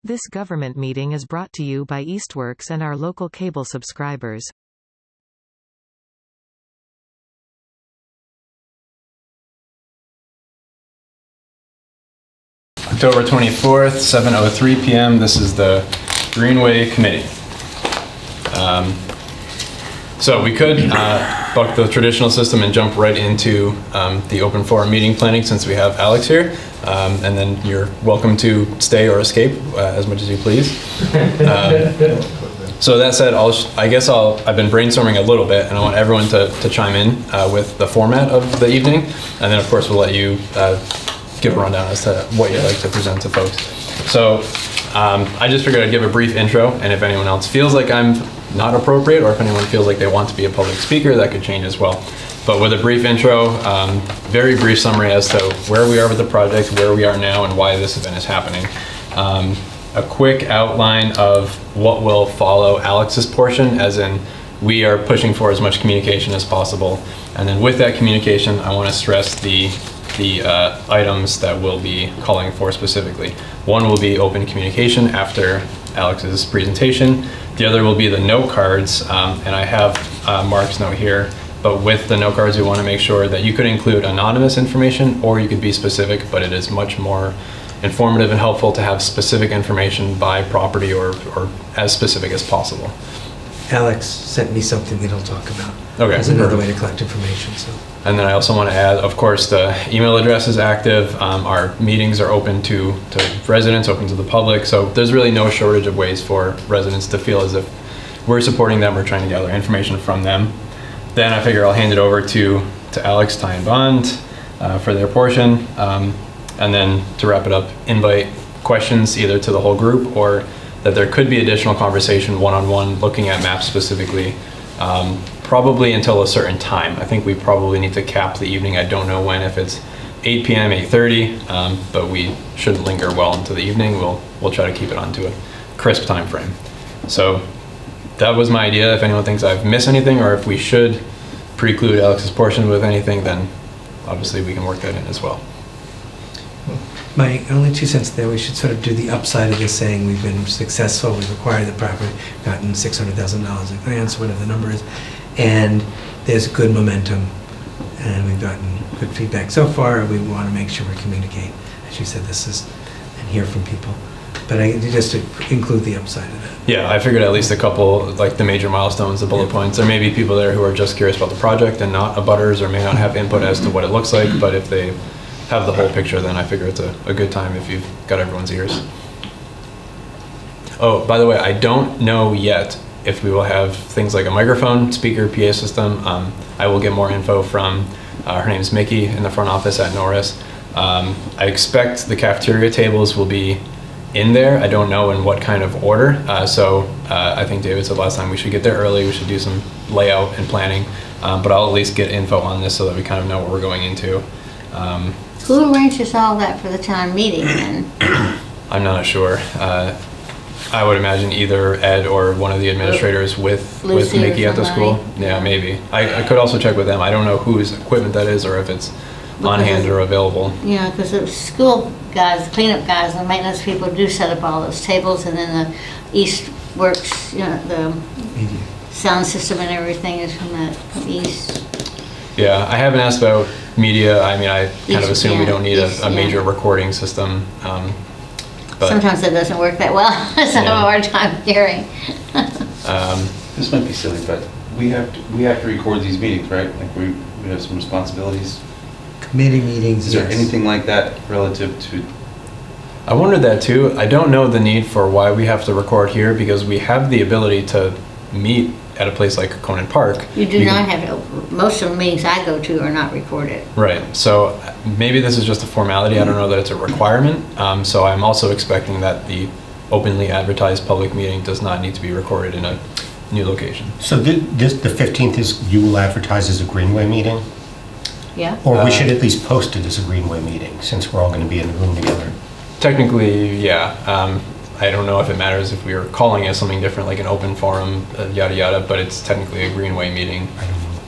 This government meeting is brought to you by Eastworks and our local cable subscribers. October 24th, 7:03 p.m. This is the Greenway Committee. So we could buck the traditional system and jump right into the open forum meeting planning since we have Alex here. And then you're welcome to stay or escape as much as you please. So that said, I've been brainstorming a little bit and I want everyone to chime in with the format of the evening. And then of course we'll let you give a rundown as to what you'd like to present to folks. So I just figured I'd give a brief intro, and if anyone else feels like I'm not appropriate, or if anyone feels like they want to be a public speaker, that could change as well. But with a brief intro, very brief summary as to where we are with the project, where we are now, and why this event is happening. A quick outline of what will follow Alex's portion, as in we are pushing for as much communication as possible. And then with that communication, I want to stress the items that we'll be calling for specifically. One will be open communication after Alex's presentation. The other will be the note cards, and I have Mark's note here, but with the note cards we want to make sure that you could include anonymous information or you could be specific, but it is much more informative and helpful to have specific information by property or as specific as possible. Alex sent me something that he'll talk about. Okay. As another way to collect information. So. And then I also want to add, of course, the email address is active. Our meetings are open to residents, open to the public. So there's really no shortage of ways for residents to feel as if we're supporting them, we're trying to gather information from them. Then I figure I'll hand it over to Alex, Ty, and Bond for their portion. And then to wrap it up, invite questions either to the whole group or that there could be additional conversation one-on-one looking at maps specifically. Probably until a certain time. I think we probably need to cap the evening. I don't know when, if it's 8 p.m., 8:30, but we shouldn't linger well into the evening. We'll try to keep it onto a crisp time frame. So that was my idea. If anyone thinks I've missed anything or if we should preclude Alex's portion with anything, then obviously we can work that in as well. My only 2 cents there, we should sort of do the upside of this, saying we've been successful, we've acquired the property, gotten $600,000 in grants, whatever the number is, and there's good momentum, and we've gotten good feedback so far. We want to make sure we communicate, as you said, and hear from people. But just to include the upside of that. Yeah, I figured at least a couple, like the major milestones, the bullet points. There may be people there who are just curious about the project and not abutters, or may not have input as to what it looks like, but if they have the whole picture, then I figure it's a good time if you've got everyone's ears. Oh, by the way, I don't know yet if we will have things like a microphone, speaker, PA system. I will get more info from, her name's Mickey in the front office at Norris. I expect the cafeteria tables will be in there. I don't know in what kind of order. So I think David said last time we should get there early. We should do some layout and planning, but I'll at least get info on this so that we kind of know what we're going into. Who arranges all that for the town meeting then? I'm not sure. I would imagine either Ed or one of the administrators with Mickey at the school. Yeah, maybe. I could also check with them. I don't know whose equipment that is or if it's on hand or available. Yeah, because the school guys, cleanup guys, and maintenance people do set up all those tables, and then the East Works, the sound system and everything is from the East. Yeah, I haven't asked about media. I mean, I kind of assume we don't need a major recording system. But sometimes it doesn't work that well, so I have a hard time hearing. This might be silly, but we have to record these meetings, right? Like we have some responsibilities. Committee meetings. Is there anything like that relative to? I wondered that too. I don't know the need for why we have to record here because we have the ability to meet at a place like Conan Park. You do not have to. Most of the meetings I go to are not recorded. Right. So maybe this is just a formality. I don't know that it's a requirement. So I'm also expecting that the openly advertised public meeting does not need to be recorded in a new location. So the 15th is, you will advertise as a Greenway meeting? Yeah. Or we should at least post it as a Greenway meeting since we're all going to be in the room together. Technically, yeah. I don't know if it matters if we are calling it something different, like an open forum, yada yada, but it's technically a Greenway meeting. I don't know.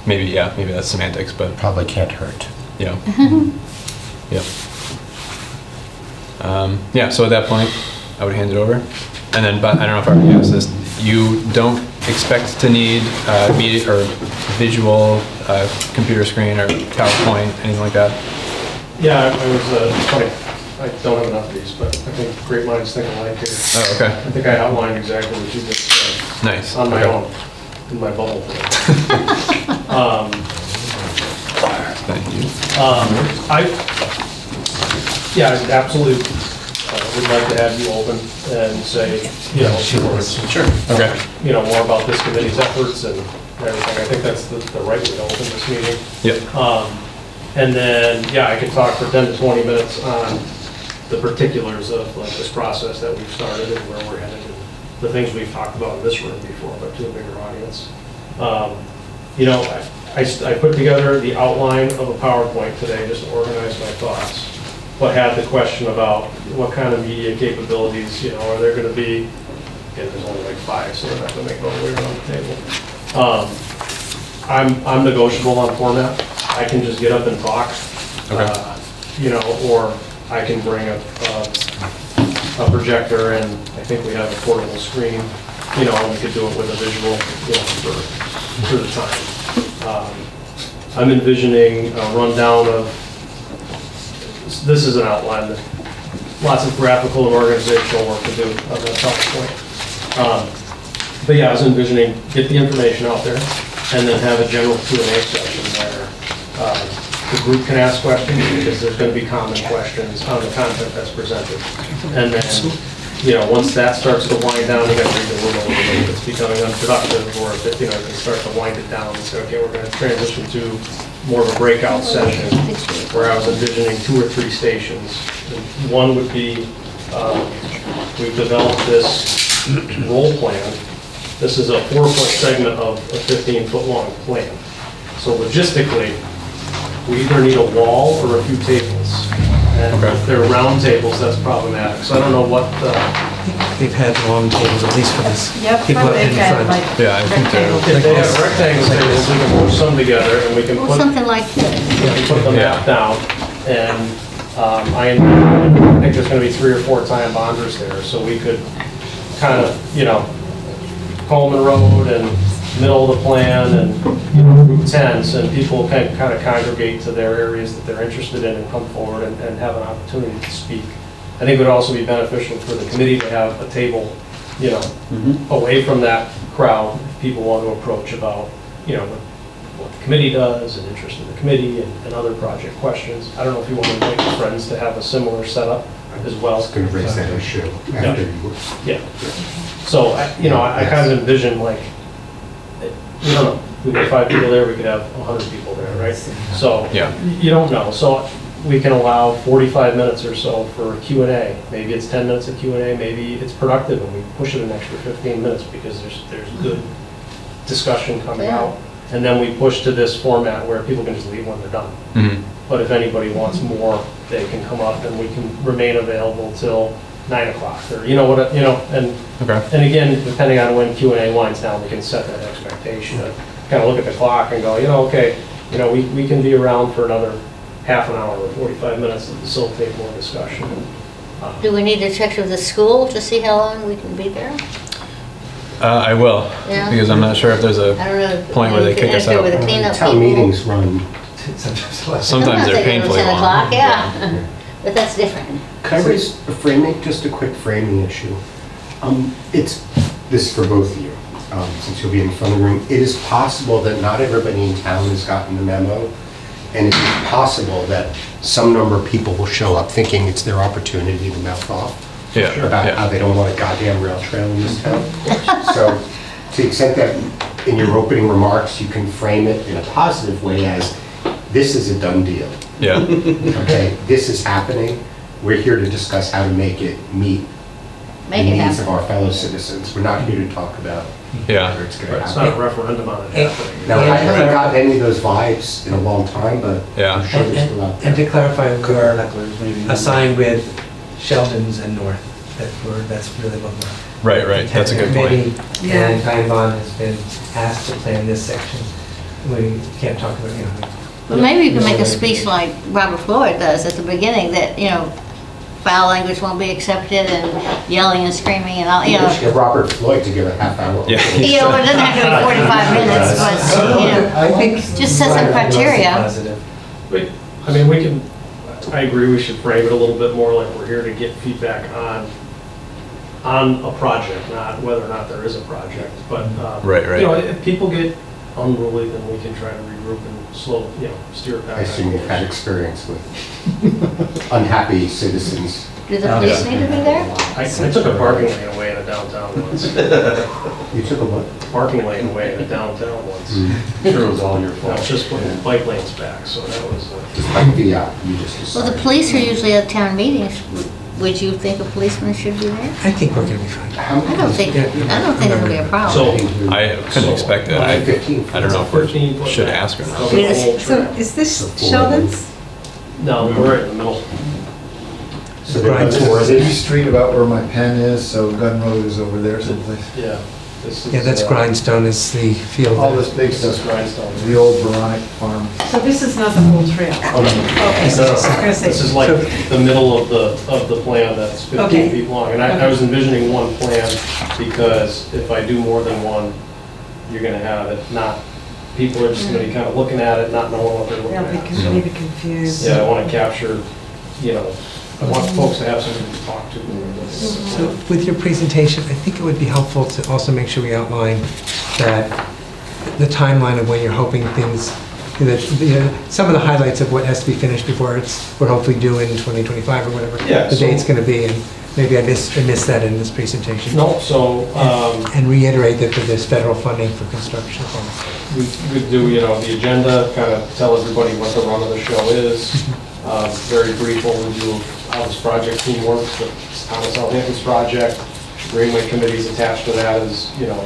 Maybe that's semantics, but probably can't hurt. Yeah. Yep. Yeah, so at that point, I would hand it over. And then, but I don't know if I already asked this, you don't expect to need or visual computer screen or PowerPoint, anything like that? Yeah, it's funny, I don't have enough of these, but I think great minds think alike here. Oh, okay. I think I outlined exactly what you just said. Nice. On my Okay. own, in my bubble. Thank you. I absolutely would like to have you open and say, you know, Sure. Okay. you know, more about this committee's efforts and everything. I think that's the right way to open this meeting. Yep. And then, yeah, I can talk for 10 to 20 minutes on the particulars of like this process that we've started and where we're headed and the things we've talked about in this room before, but to a bigger audience. You know, I put together the outline of a PowerPoint today just to organize my thoughts, but had the question about what kind of media capabilities, you know, are there going to be, again, there's only like 5, so I don't have to make it all the way around the table. I'm negotiable on format. I can just get up and talk, Okay. you know, or I can bring a projector, and I think we have a portable screen, you know, and we could do it with a visual, you know, for the time. I'm envisioning a rundown of, this is an outline, that lots of graphical and organizational work to do on that PowerPoint. But yeah, I was envisioning get the information out there and then have a general Q&A session where the group can ask questions because there's going to be common questions on the content that's presented. And then, you know, once that starts to wind down, you got to read the room a little bit if it's becoming unproductive, or if it, you know, you can start to wind it down and say, okay, we're going to transition to more of a breakout session where I was envisioning 2 or 3 stations. And one would be, we've developed this role plan. This is a 4-foot segment of a 15-foot long plan. So logistically, we either need a wall or a few tables. And Okay. if they're round tables, that's problematic. So I don't know what, They've had long tables, at least for this. Yep, people front in they've got front. like Yeah, I think they're- rectangle. if they have rectangle tables, we can push some together and we can Or put something like this. put the map Yeah. down, and I think there's gonna be 3 or 4 time bonders there, so we could kind of, you know, Coleman Road and middle of the plan and, you know, Route 10s, and people can kind of congregate to their areas that they're interested in and come forward and have an opportunity to speak. I think it would also be beneficial for the committee to have a table, you know, away from that crowd, if people want to approach about, you know, what the committee does and interest in the committee and other project questions. I don't know if you want to invite your friends to have a similar setup as well. I was going to raise that issue after you. Yeah. So, you know, I kind of envision like, we don't know, we got 5 people there, we could have 100 people there, right? So, Yeah. you don't know. So we can allow 45 minutes or so for Q&A. Maybe it's 10 minutes of Q&A, maybe it's productive and we push it an extra 15 minutes because there's good discussion coming Yeah. out. And then we push to this format where people can just leave when they're done. Mhm. But if anybody wants more, they can come up and we can remain available till 9 o'clock or, you know, what, you know, and Okay. and again, depending on when Q&A winds down, we can set that expectation of kind of look at the clock and go, you know, okay, you know, we can be around for another half an hour or 45 minutes to facilitate more discussion. Do we need to check with the school to see how long we can be there? I will, Yeah. because I'm not sure if there's I a don't know. point where they kick us Interfere with out. the cleanup Town people. meetings run, Sometimes less. Sometimes they're they go to painfully 10 long. o'clock, yeah. But that's different. could I raise a framing, just a quick framing issue? It's, this is for both of you, since you'll be in front of the room. It is possible that not everybody in town has gotten the memo, and it is possible that some number of people will show up thinking it's their opportunity to mouth off Yeah, about how yeah. they don't want a goddamn rail trail in this town. So to the extent that in your opening remarks, you can frame it in a positive way as, this is a done deal, Yeah, okay? This is happening. We're here to discuss how to make it meet the Make it needs of happen. our fellow citizens. We're not here to talk about yeah. whether it's going to It's not a happen. referendum on it happening. Now, I haven't gotten any of those vibes in a long time, but Yeah. I'm sure they're still out And there. to clarify, we are assigned with Sheldon's and North, that's really what we're. Right, right. That's a good point. Committee and Time Bond has been asked to plan this section. We can't talk about, you know. But maybe you can make a speech like Robert Floyd does at the beginning that, you know, foul language won't be accepted and yelling and screaming and all, you You should know. get Robert Floyd to give a half hour. Yeah. You know, it doesn't have to be 45 minutes, but, you know, I think. just set some criteria. Positive. I mean, we can, I agree, we should frame it a little bit more like we're here to get feedback on a project, not whether or not there is a project, but, Right, right. you know, if people get unruly, then we can try to regroup and steer it back. I assume you've had experience with unhappy citizens. Do the police need to be there? I took a parking lane away in a downtown once. You took a what? Parking lane away in a downtown once. Sure, it was all your I was fault. just putting bike lanes back, so that was, Just like VI, you just Well, the decided. police are usually at town meetings. Would you think a policeman should be there? I think we're gonna be fine. How I don't think it'll be a problem. so. I couldn't expect it. I don't know if we 15 foot should back. ask or not. Cover the whole So trail. is this Sheldon's? No, we're right in the middle. So Brian, there was This is the street about where my pen is, so Gun Road is over there someplace. Yeah. This is, Yeah, that's Grindstone is the field. All this big This is stuff, Grindstone. the old Veronic farm. So this is not the whole trail? Oh, no. Okay, I was gonna say. This is like the middle of the plan that's 15 Okay. feet long. And I was envisioning one plan because if I do more than one, you're gonna have it not, people are just gonna be kind of looking at it, not knowing what they're looking They'll be at. con- maybe confused. Yeah, I want to capture, you know, I want folks to have something to talk to. So with your presentation, I think it would be helpful to also make sure we outline that the timeline of when you're hoping things, some of the highlights of what has to be finished before we're hopefully due in 2025 or whatever Yeah, the so- date's going to be. And maybe I missed that in this presentation. No, so, And reiterate that there's federal funding for construction. we do, you know, the agenda, kind of tell everybody what the run of the show is. Very brief overview of how this project team works, the town of Southampton's project. Greenway committee's attached to that as, you know,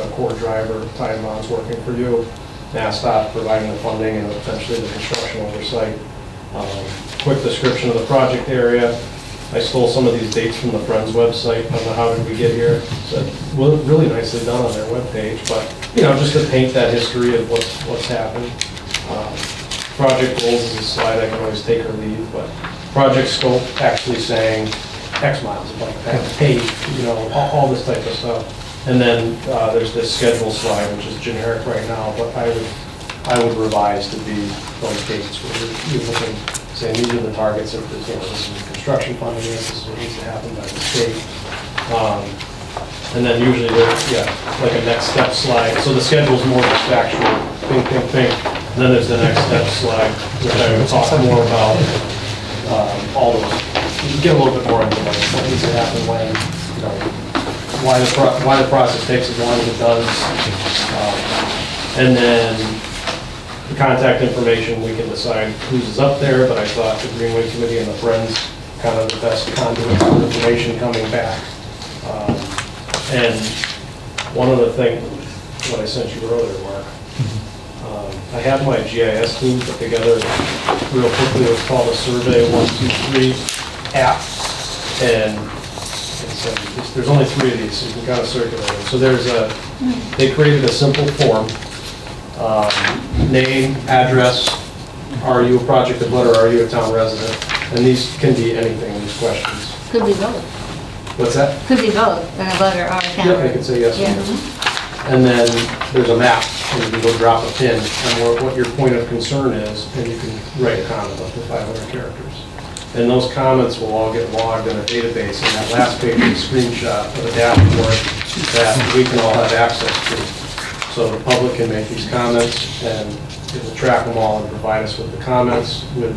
a core driver, time bonds working for you. NASDOT providing the funding and potentially the construction oversight. Quick description of the project area. I stole some of these dates from the Friends website on the how did we get here. So really nicely done on their webpage, but, you know, just to paint that history of what's happened. Project goals is a slide I can always take or leave, but project scope actually saying X miles of bike path, paved, you know, all this type of stuff. And then there's this schedule slide, which is generic right now, but I would revise to be those dates where you're looking, saying these are the targets of the, you know, this is construction funding, this is what needs to happen by the state. And then usually there's, yeah, like a next step slide. So the schedule's more just factual, ping, ping, ping. And then there's the next step slide, which I will talk more about all those. You get a little bit more into like what needs to happen when, you know, why the process takes as long as it does. And then the contact information, we can decide whose is up there, but I thought the Greenway Committee and the Friends kind of the best conduit of information coming back. And one other thing, what I sent you earlier, Mark, I have my GIS team put together real quickly what's called a Survey 123 app. And there's only 3 of these, so you can kind of circulate them. So they created a simple form, name, address, are you a project abutter, are you a town resident? And these can be anything, these questions. Could be both. What's that? Could be both, an abutter or a town. Yep, I could say yes. Yeah. And then there's a map, and you can go drop a pin on what your point of concern is, and you can write a comment up to 500 characters. And those comments will all get logged in a database, and that last page is a screenshot of a dashboard that we can all have access to. So the public can make these comments, and it will track them all and provide us with the comments with,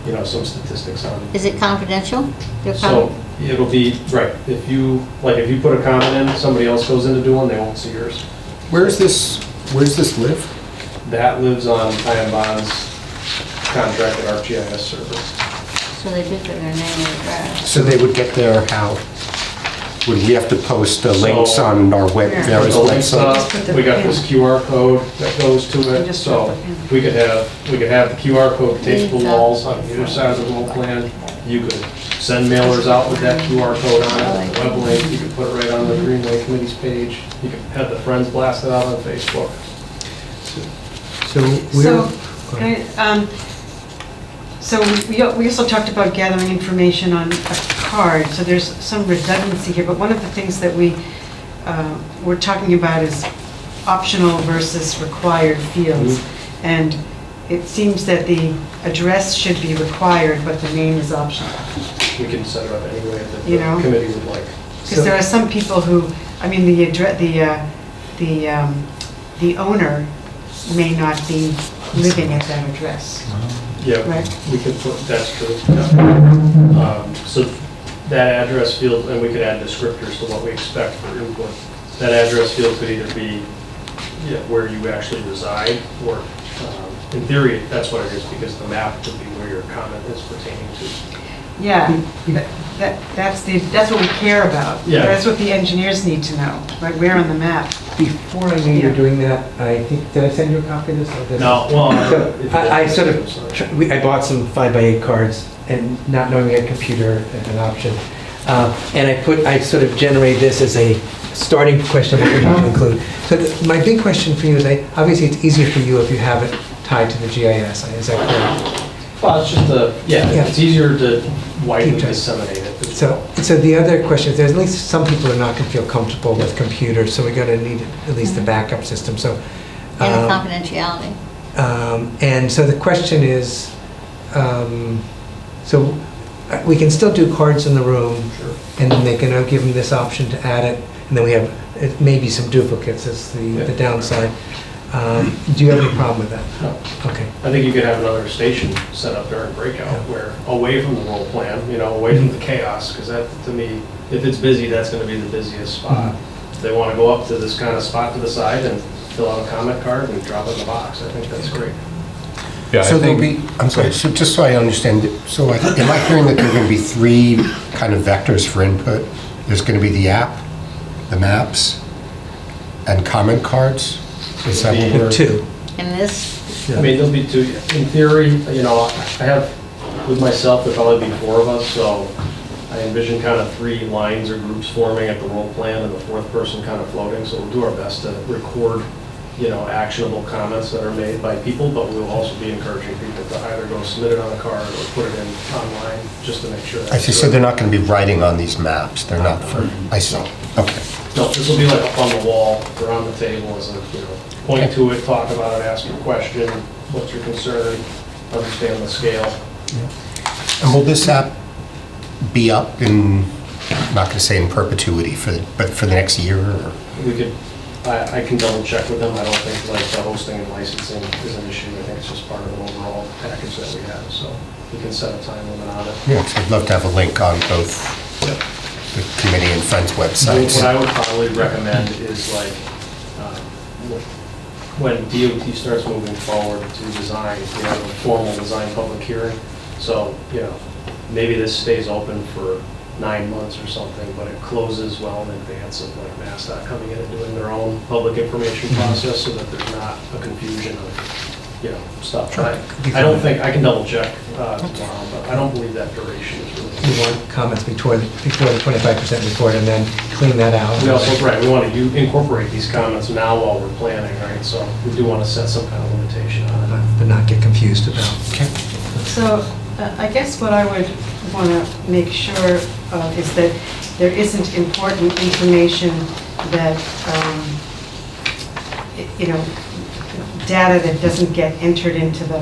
you know, some statistics on it. Is it confidential? Their So comment? it'll be, right, if you put a comment in, somebody else goes in to do one, they won't see yours. Where's this live? That lives on Time Bond's contracted ArcGIS server. So they do put their name and address. So they would get there how? Would we have to post links So- on our web, Yeah. various The links websites? up, we got this QR code that goes to You it, just so put the pin. we could have the QR code taped to the Links up. walls on either side of the road plan. You could send mailers out with that QR code on it, the web link, you could put it right on the Greenway Committee's page. You could have the friends blast it out on Facebook. So So, So we also talked about gathering information on a card, so there's some redundancy here, but one of the things that we're talking about is optional versus required fields. And it seems that the address should be required, but the name is optional. We can set it up any way that You the know? committee would like. Because there are some people who, I mean, the owner may not be living at that address. Yeah, Right. we could put, that's true. Yeah. So that address field, and we could add descriptors to what we expect for input. That address field could either be where you actually reside, or in theory, that's what it is, because the map could be where your comment is pertaining to. Yeah, that's what we care about. Yeah. That's what the engineers need to know, right, where on the map. Before I knew you were doing that, I think, did I send you a copy of this? Or did No, well, So, if I that's- sort of, I bought some 5x8 cards, and not knowing we had computer as an option. And I sort of generated this as a starting question that we're going to include. So my big question for you is, obviously it's easier for you if you have it tied to the GIS, is that correct? Well, it's just Yeah. it's easier to widely Keep track. disseminate it. So the other question is, there's at least some people are not going to feel comfortable with computers, so we're going to need at least a backup system, so. And um, confidentiality. And so the question is, so we can still do cards in the room, Sure. and then they can give them this option to add it, and then we have maybe some duplicates is the downside. Do you have any problem with that? No. Okay. I think you could have another station set up during breakout where, away from the roll plan, away from the chaos, because that, to me, if it's busy, that's going to be the busiest spot. If they want to go up to this kind of spot to the side and fill out a comment card and drop it in the box, I think that's great. Yeah, So I there'll think, be, I'm sorry, so just so I understand, so am I hearing that there are going to be 3 kind of vectors for input? There's going to be the app, the maps, and comment cards? Is that what we're... 2. And this, I mean, there'll be 2, in theory, I have, with myself, there'll probably be 4 of us, so I envision kind of 3 lines or groups forming at the roll plan and the 4th person kind of floating, so we'll do our best to record, actionable comments that are made by people, but we'll also be encouraging people to either go submit it on a card or put it in online, just to make sure. I see, so they're not going to be writing on these maps, they're not for, I see, okay. No, this will be like up on the wall or on the table as a, point to it, talk about it, ask your question, what's your concern, understand the scale. And will this app be up in, I'm not going to say in perpetuity, but for the next year? Or? We could, I can double check with them. I don't think like the hosting and licensing is an issue. I think it's just part of an overall package that we have, so we can set a time limit on it. Yeah, so I'd love to have a link on both the committee and Friends websites. What I would probably recommend is like, when DOT starts moving forward to design, we have a formal design public hearing. So, maybe this stays open for 9 months or something, but it closes well in advance of like MassDOT coming in and doing their own public information process, so that there's not a confusion of, stuff. I don't think, I can double check tomorrow, but I don't believe that duration is really. We want comments before the 25% report, and then clean that out. We also, we want to incorporate these comments now while we're planning, right? So we do want to set some kind of limitation on it. To not get confused about. Okay. So I guess what I would want to make sure of is that there isn't important information that, data that doesn't get entered into the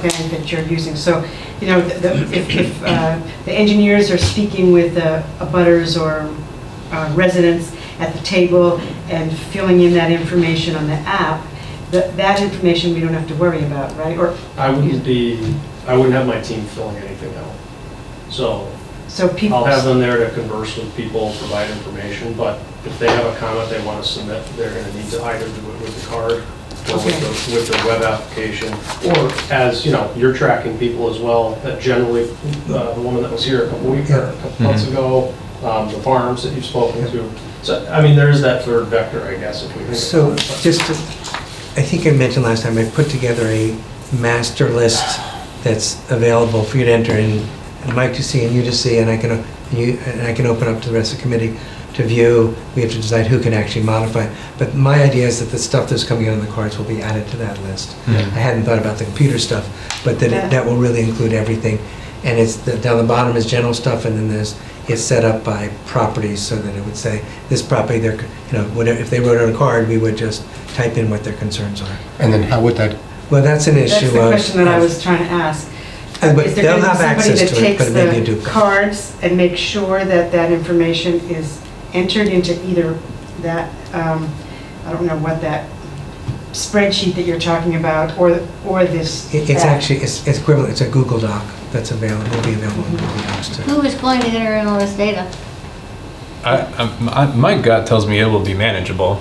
bank that you're using. So, if the engineers are speaking with abutters or residents at the table and filling in that information on the app, that information we don't have to worry about, right? Or I wouldn't have my team filling anything out. So people. I'll have them there to converse with people, provide information, but if they have a comment they want to submit, they're going to need to either do it with the card or with the web application, or as, you're tracking people as well, that generally, the woman that was here a couple months ago, the farms that you've spoken to. So, I mean, there is that third vector, I guess, if we think So about it. just, I think I mentioned last time, I put together a master list that's available for you to enter in, and Mike to see and you to see, and I can open up to the rest of the committee. to view. We have to decide who can actually modify. But my idea is that the stuff that's coming out of the cards will be added to that list. I hadn't thought about the computer stuff, but that will really include everything. And down the bottom is general stuff, and then it's set up by properties so that it would say, this property, whatever, if they wrote on a card, we would just type in what their concerns are. And then how would that, Well, that's an issue That's the question that I was trying to ask. But Is there they'll going to have be somebody access that to it, takes but it may be a the duplicate. cards and makes sure that that information is entered into either that, I don't know what that spreadsheet that you're talking about, or this? It's app? actually, it's equivalent, it's a Google Doc that's available, will be available in Google Docs too. Who is going to enter in all this data? My gut tells me it will be manageable.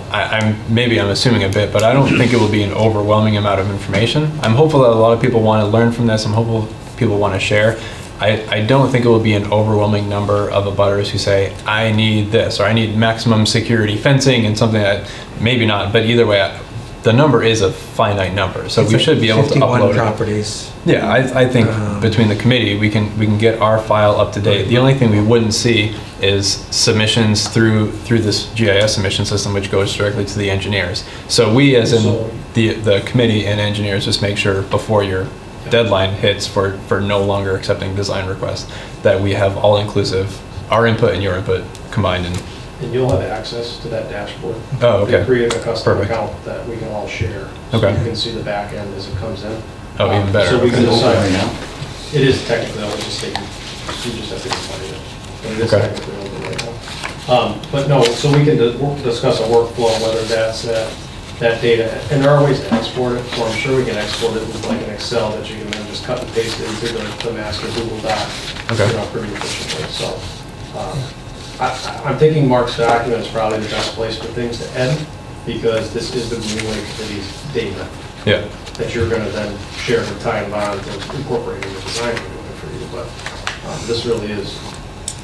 Maybe I'm assuming a bit, but I don't think it will be an overwhelming amount of information. I'm hopeful that a lot of people want to learn from this. I'm hopeful people want to share. I don't think it will be an overwhelming number of abutters who say, I need this, or I need maximum security fencing and something that, maybe not, but either way, the number is a finite number, so we should be able to upload 51 properties. Yeah, I think between the committee, we can get our file up to date. The only thing we wouldn't see is submissions through this GIS submission system, which goes directly to the engineers. So we, as in the committee and engineers, just make sure before your deadline hits for no longer accepting design requests, that we have all inclusive, our input and your input combined. And you'll have access to that dashboard. Oh, okay. We create a custom Perfect. account that we can all share. So Okay. you can see the back end as it comes in. Oh, even better. So we can Okay. decide. Right now? It is technically, I'll just say, you just have to decide it. But it is Okay. technically open right now. But no, so we can discuss a workflow, whether that's that data, and there are ways to export it, so I'm sure we can export it with like an Excel that you can then just cut and paste it into the master Google Doc. Okay. Pretty efficiently, so. I'm thinking Mark's document is probably the best place for things to end, because this is the Greenway Committee's data Yeah. that you're gonna then share with Ty and Bond to incorporate in the design we're doing for you, but this really is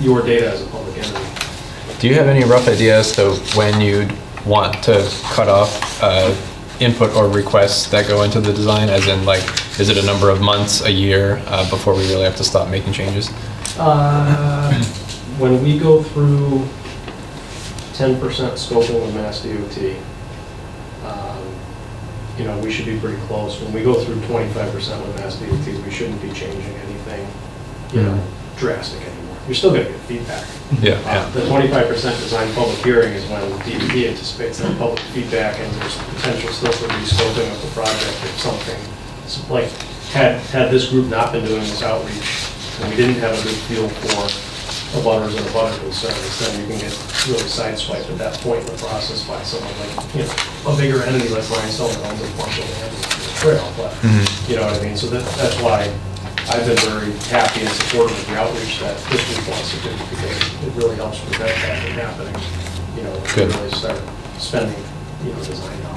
your data as a public entity. Do you have any rough idea as to when you'd want to cut off input or requests that go into the design? As in, like, is it a number of months, a year, before we really have to stop making changes? When we go through 10% scoping with Mass DOT, we should be pretty close. When we go through 25% with Mass DOT, we shouldn't be changing anything, drastic anymore. You're still gonna get feedback. Yeah. The 25% design public hearing is when DOT anticipates that public feedback, and there's potential still for rescoping of the project if something, like, had this group not been doing this outreach, and we didn't have a good feel for abutters and abutter concerns, then you can get really sideswiped at that point in the process by someone like, a bigger entity like Rhinestone that owns a bunch of land in the trail, but, you know what I mean? So that's why I've been very happy and supportive of the outreach that this group wants to do, because it really helps prevent that from happening, Good. really start spending, design dollars.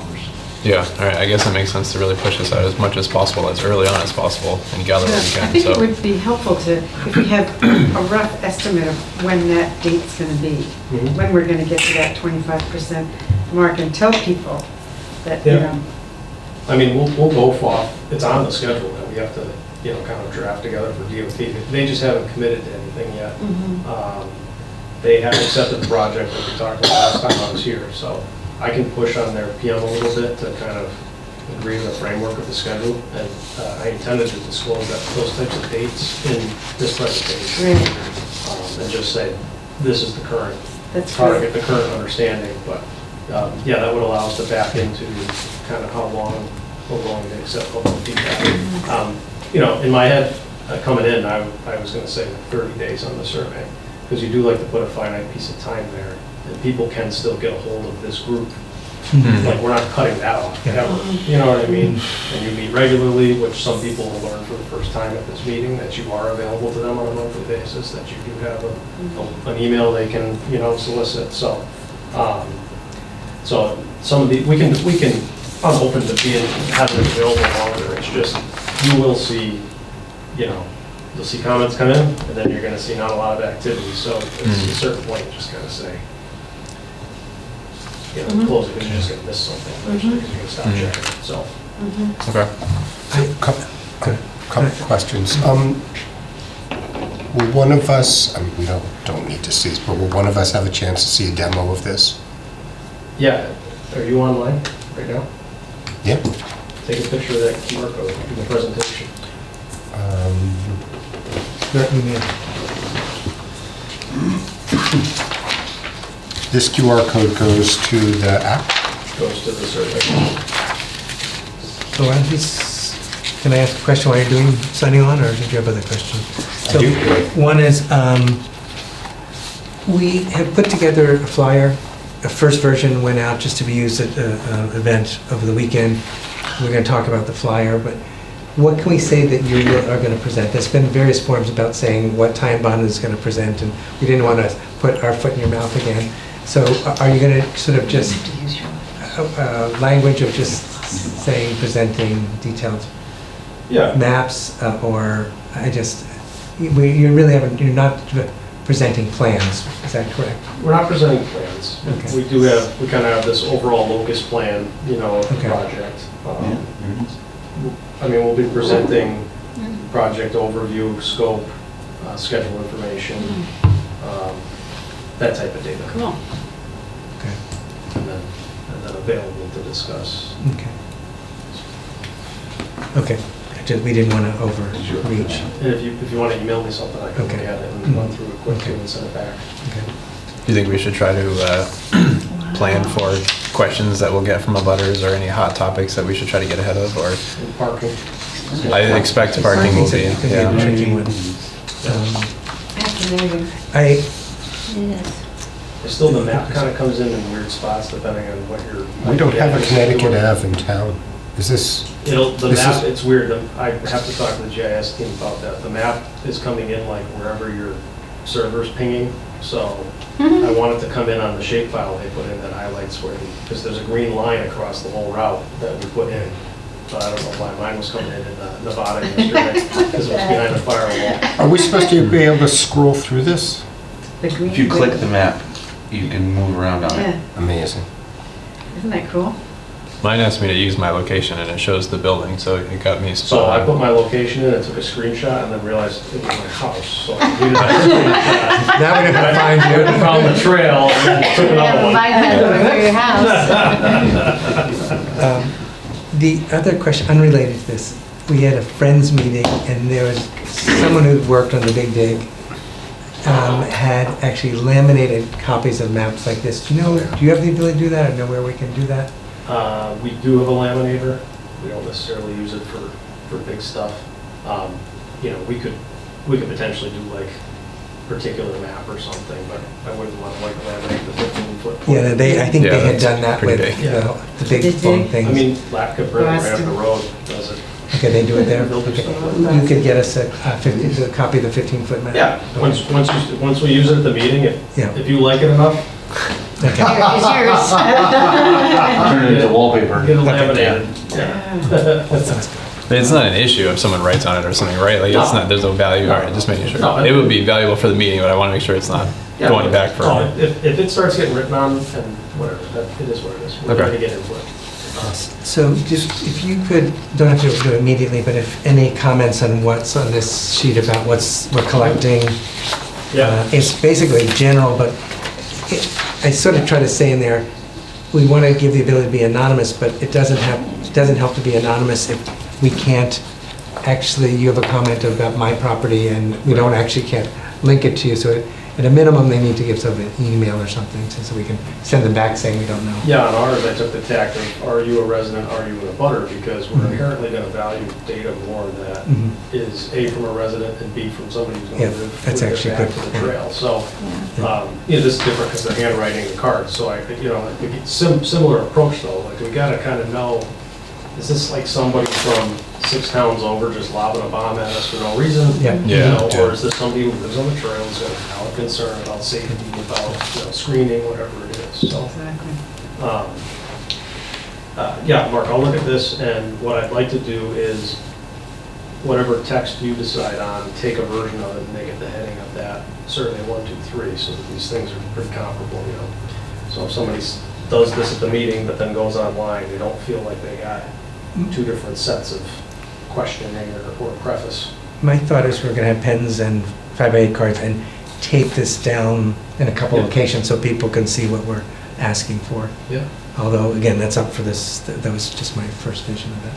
Yeah, all right, I guess it makes sense to really push this out as much as possible, as early on as possible, and gather what we I can, think it so. would be helpful if we have a rough estimate of when that date's gonna be, Mhm. when we're gonna get to that 25% mark, and tell people that, Yeah. I mean, we'll go off, it's on the schedule that we have to, kind of draft together for DOT. They just haven't committed to anything yet. They have accepted the project that we talked about last time I was here, so I can push on their PM a little bit to kind of agree to the framework of the schedule, and I intended to disclose those types of dates in this presentation. Right. And just say, this is the current That's target, great. the current understanding, but that would allow us to back into kind of how long we're willing to accept public feedback. In my head, coming in, I was going to say 30 days on the survey, because you do like to put a finite piece of time there, and people can still get a hold of this group. Like, we're not cutting that off, Yeah. ever, you know what I mean? And you meet regularly, which some people will learn for the first time at this meeting, that you are available to them on a monthly basis, that you do have an email they can, solicit, so. So some of we can, I'm open to having it available longer. It's just, you will see, you'll see comments come in, and then you're gonna see not a lot of activity, so at a certain point, you just gotta say, close it, because you're just gonna miss something, because you're gonna stop checking, so. Okay. couple questions. Will one of us, we don't need to see this, but will one of us have a chance to see a demo of this? Yeah, are you online right now? Yeah. Take a picture of that QR code in the presentation. Your email. This QR code goes to the app? Goes to the survey. So can I ask a question while you're signing on, or did you have other questions? I do. One is, we have put together a flyer. A first version went out just to be used at an event over the weekend. We're going to talk about the flyer, but what can we say that you are going to present? There's been various forms about saying what time Bond is going to present, and we didn't want to put our foot in your mouth again. So are you going to sort of just language of just saying, presenting detailed maps, or you're not presenting plans, is that correct? We're not presenting plans. Okay. We kind of have this overall locus plan, of the project. I mean, we'll be presenting project overview, scope, schedule information, that type of data. Cool. Okay. And then available to discuss. Okay. We didn't want to overreach. And if you want to email me something, I can look at it and run through it quickly and send it back. Okay. Do you think we should try to plan for questions that we'll get from abutters, or any hot topics that we should try to get ahead of, or? And parking. I expect parking will be, a tricky one. Still, the map kind of comes in weird spots depending on what you're. We don't have a Connecticut Ave in town. Is this? It's weird. I have to talk to the GIS team about that. The map is coming in like wherever your server's pinging. So I want it to come in on the shapefile they put in that highlights because there's a green line across the whole route that we put in. So I don't know why mine was coming in Nevada yesterday because it was behind a firewall. Are we supposed to be able to scroll through this? If you click the map, you can move around on it. Amazing. Isn't that cool? Mine asked me to use my location, and it shows the building, so it got me spot So I on. put my location in, I took a screenshot, and then realized it was my house. So I needed that screenshot. Now we know how to find you. I found the trail and then took another one. Your house. The other question, unrelated to this, we had a Friends meeting, and there was someone who worked on the Big Dig, had actually laminated copies of maps like this. Do you have the ability to do that, or know where we can do that? We do have a laminator. We don't necessarily use it for big stuff. We could potentially do like particular map or something, but I wouldn't want to laminate the 15-foot. Yeah, I think they had done that with pretty big. the big phone things. I mean, Latka printer right up the road does it. Okay, they do it there? They'll do Okay. stuff like that. You could get us a copy of the 15-foot map? Yeah, Okay. once we use it at the meeting, if you like it enough, Okay. It's yours. Turn it into wallpaper. get it laminated. That sounds good. It's not an issue if someone writes on it or something, right? Like, it's not, there's no value, all right, just making sure. No, It would be valuable for the meeting, but I want to make sure it's not going back for. If it starts getting written on, and whatever, it is what it is. We're Okay. going to get input. So just, if you could, don't have to do it immediately, but if any comments on what's on this sheet about we're collecting. It's basically general, but I sort of try to say in there, we want to give the ability to be anonymous, but it doesn't help to be anonymous if we can't actually, you have a comment about my property and we can't link it to you. So at a minimum, they need to give us an email or something so we can send them back saying we don't know. Yeah, on ours, I took the tack of, are you a resident, are you an abutter? Because we're inherently going to value data more that is A, from a resident, and B, from somebody who's going to live that's actually back good. to the trail. So, this is different because they're handwriting the cards. So similar approach though, like we got to kind of know, is this like somebody from 6 towns over just lobbing a bomb at us for no reason? Or is this somebody who lives on the trail who's got a valid concern about safety, about screening, whatever it is? So, Mark, I'll look at this, and what I'd like to do is whatever text you decide on, take a version of it and make it the heading of that survey 1, 2, 3, so that these things are pretty comparable. So if somebody does this at the meeting but then goes online, they don't feel like they got 2 different sets of questioning or preface. My thought is we're going to have pens and 5x8 cards and tape this down in a couple Yeah. locations so people can see what we're asking for. Yeah. Although, again, that's up for this, that was just my first vision of it.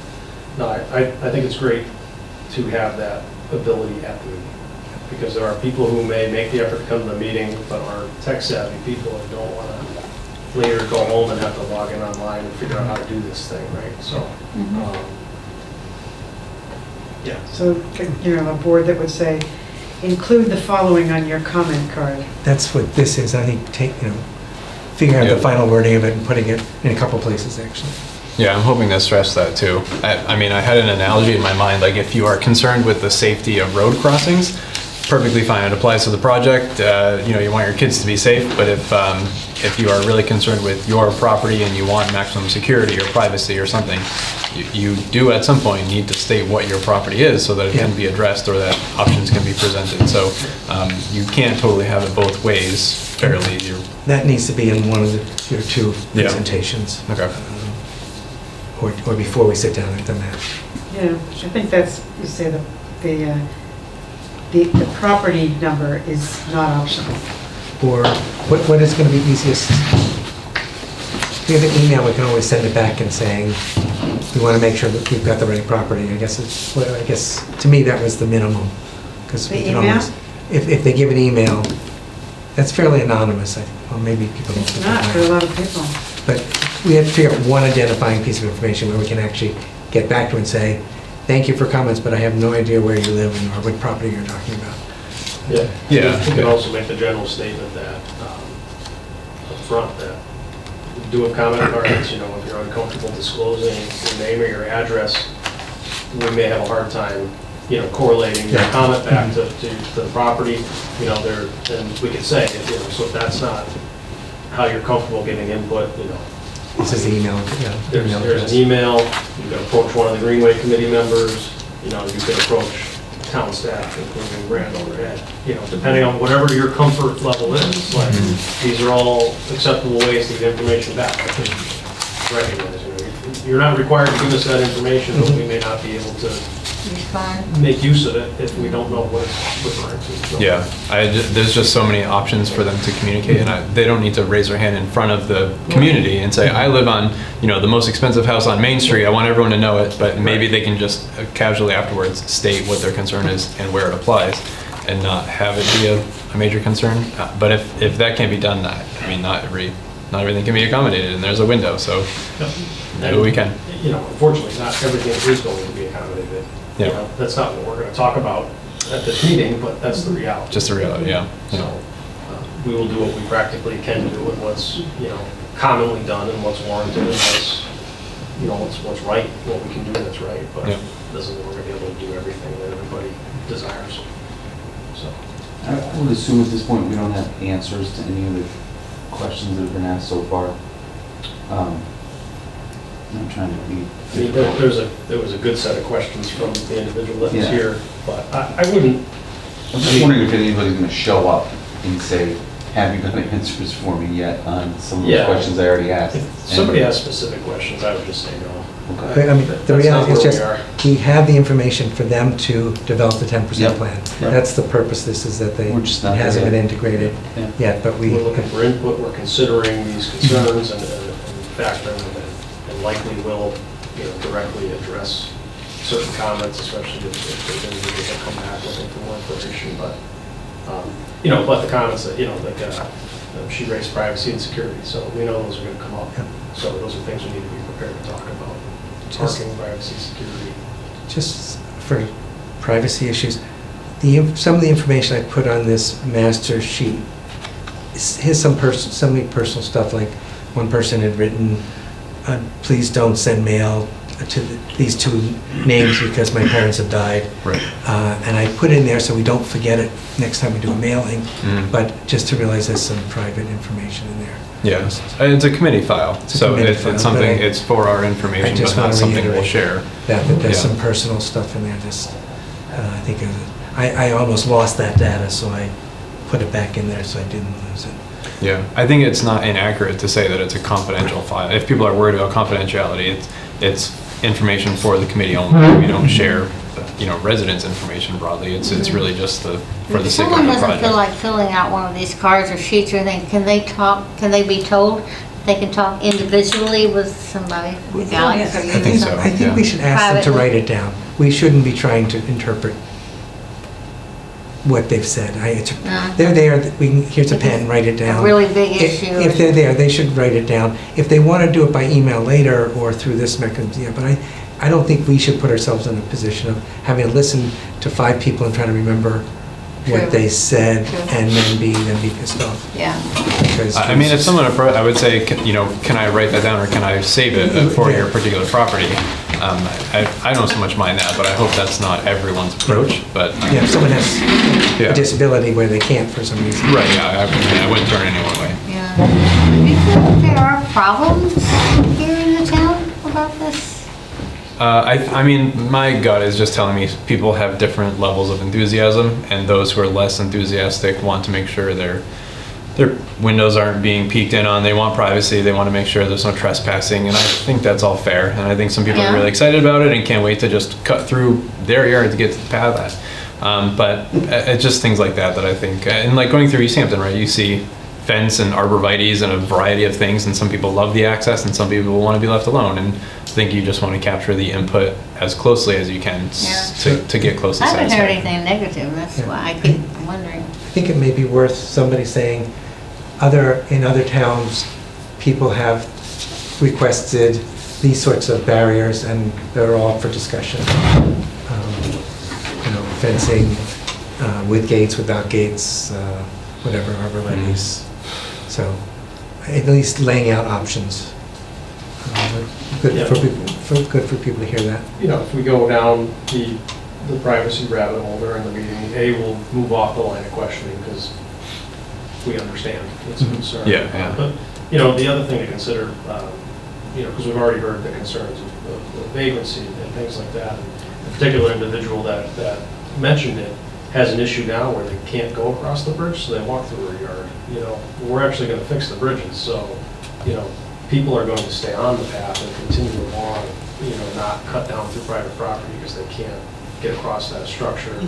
No, I think it's great to have that ability at the meeting, because there are people who may make the effort to come to the meeting, but are tech-savvy people and don't want to later go home and have to log in online and figure out how to do this thing, right? So, yeah. So, a board that would say, include the following on your comment card. That's what this is, I think, figuring out the Yeah. final wording of it and putting it in a couple places, actually. Yeah, I'm hoping to stress that too. I mean, I had an analogy in my mind, like if you are concerned with the safety of road crossings, perfectly fine, it applies to the project. You want your kids to be safe, but if you are really concerned with your property and you want maximum security or privacy or something, you do at some point need to state what your property is so that it can be addressed or that options can be presented. So you can't totally have it both ways fairly. That needs to be in one of your two Yeah. presentations. Okay. Or before we sit down at the map. Yeah, I think that's, you say the property number is not optional. Or what is going to be easiest? If we have an email, we can always send it back and saying, we want to make sure that we've got the right property. I guess to me, that was the minimum. 'Cause we The can email? always- If they give an email, that's fairly anonymous. Well, maybe people don't. It's think not that for a way. lot of people. But we have to figure out one identifying piece of information where we can actually get back to and say, thank you for comments, but I have no idea where you live or what property you're talking about. Yeah. Yeah. You can also make the general statement that, up front, that we do have comment cards, if you're uncomfortable disclosing your name or your address, we may have a hard time, correlating your Yeah. comment back to the property, and we could say, so if that's not how you're comfortable giving input, This is the email. Yeah, there's address. an email, you can approach one of the Greenway committee members, you could approach town staff, including Randall or Ed, depending on whatever your comfort level is, like, these are all acceptable ways to get information back. I think recognize, you're not required to give us that information, but we may not be able to Respond. make use of it if we don't know what it's referring to. So- Yeah, there's just so many options for them to communicate, and they don't need to raise their hand in front of the community and say, I live on, the most expensive house on Main Street, I want everyone to know it, but maybe they can just casually afterwards state what their concern is and where it applies, and not have it be a major concern. But if that can't be done, not everything can be accommodated, and there's a window, so Yep. maybe we can. Unfortunately, not everything is going to be accommodated. Yeah. That's not what we're going to talk about at this meeting, but that's the reality. Just the reality, yeah. So we will do what we practically can do and what's, commonly done and what's warranted and what's right, what we can do that's right, but Yeah. doesn't mean we're going to be able to do everything that everybody desires. So, I would assume at this point we don't have answers to any of the questions that have been asked so far. I'm trying to be. I mean, there was a good set of questions from the individual that was Yeah. here, but I wouldn't. I'm just wondering if anybody's going to show up and say, have you got answers for me yet on some of the Yeah. questions I already asked? If somebody has specific questions, I would just say no. Okay. I mean, That's the not reality is where we just, are. we have the information for them to develop the 10% Yep. plan. Yep. That's the purpose, this is that We're just not it hasn't there been yet. integrated Yeah. yet, but we, We're looking for input, we're considering these concerns and factoring them in, and likely will, directly address certain comments, especially if there's individuals that come back looking for more information, but, but the comments that, she raised privacy and security, so we know those are gonna come up. Yep. So those are things we need to be prepared to talk about. Just- Parking, privacy, security. just for privacy issues, some of the information I put on this master sheet has some personal stuff, like one person had written, please don't send mail to these two names because my parents have died. Right. And I put in there so we don't forget it next time we do a mailing, Mhm. but just to realize there's some private information in there. Yeah, it's a committee file, It's a so committee it's file, something, but I- it's for our I information, just but not wanna something we'll reiterate share. that there's Yeah. some personal stuff in there, just, I think, I almost lost that data, so I put it back in there so I didn't lose it. Yeah, I think it's not inaccurate to say that it's a confidential file. If people are worried about confidentiality, it's information for the committee only. We don't share residents' information broadly. It's really just for the If sake of someone the doesn't feel project. like filling out one of these cards or sheets or anything, can they talk, can they be told they can talk individually with somebody, with Alex or you? I think so. I think we should ask them to Privately. write it down. We shouldn't be trying to interpret what they've said. They're there, here's a pen, write it down. A really big If- issue. If they're there, they should write it down. If they want to do it by email later or through this mechanism, yeah, but I don't think we should put ourselves in a position of having to listen to 5 people and try to remember True. what they said True. and then be pissed off. Yeah. Because I mean, if someone, I would say, can I write that down or can I save it for your particular property? I don't so much mind that, but I hope that's not everyone's approach, but. Yeah, if someone has Yeah. a disability where they can't for some reason. Right, yeah, I wouldn't turn anyone away. Yeah. Do you feel that there are problems here in the town about this? I mean, my gut is just telling me people have different levels of enthusiasm, and those who are less enthusiastic want to make sure their windows aren't being peeked in on. They want privacy. They want to make sure there's no trespassing, and I think that's all fair. And I think some people Yeah. are really excited about it and can't wait to just cut through their yard to get to the path. But it's just things like that I think, and like going through East Hampton, right? You see fence and arborvitaes and a variety of things, and some people love the access and some people want to be left alone, and I think you just want to capture the input as closely as you can to get close to I haven't heard satisfaction. anything negative, that's Yeah. why I keep wondering. I think it may be worth somebody saying, in other towns, people have requested these sorts of barriers and they're all for discussion. Fencing with gates, without gates, whatever, arborvitae's. So at least laying out options. Good for people to hear that. If we go down the privacy rabbit hole during the meeting, we'll move off the line of questioning because we understand it's a concern. Yeah, yeah. But, the other thing to consider, because we've already heard the concerns of vagrancy and things like that. A particular individual that mentioned it has an issue now where they can't go across the bridge, so they walk through her yard. We're actually going to fix the bridges, so, people are going to stay on the path and continue along, not cut down through private property because they can't get across that structure.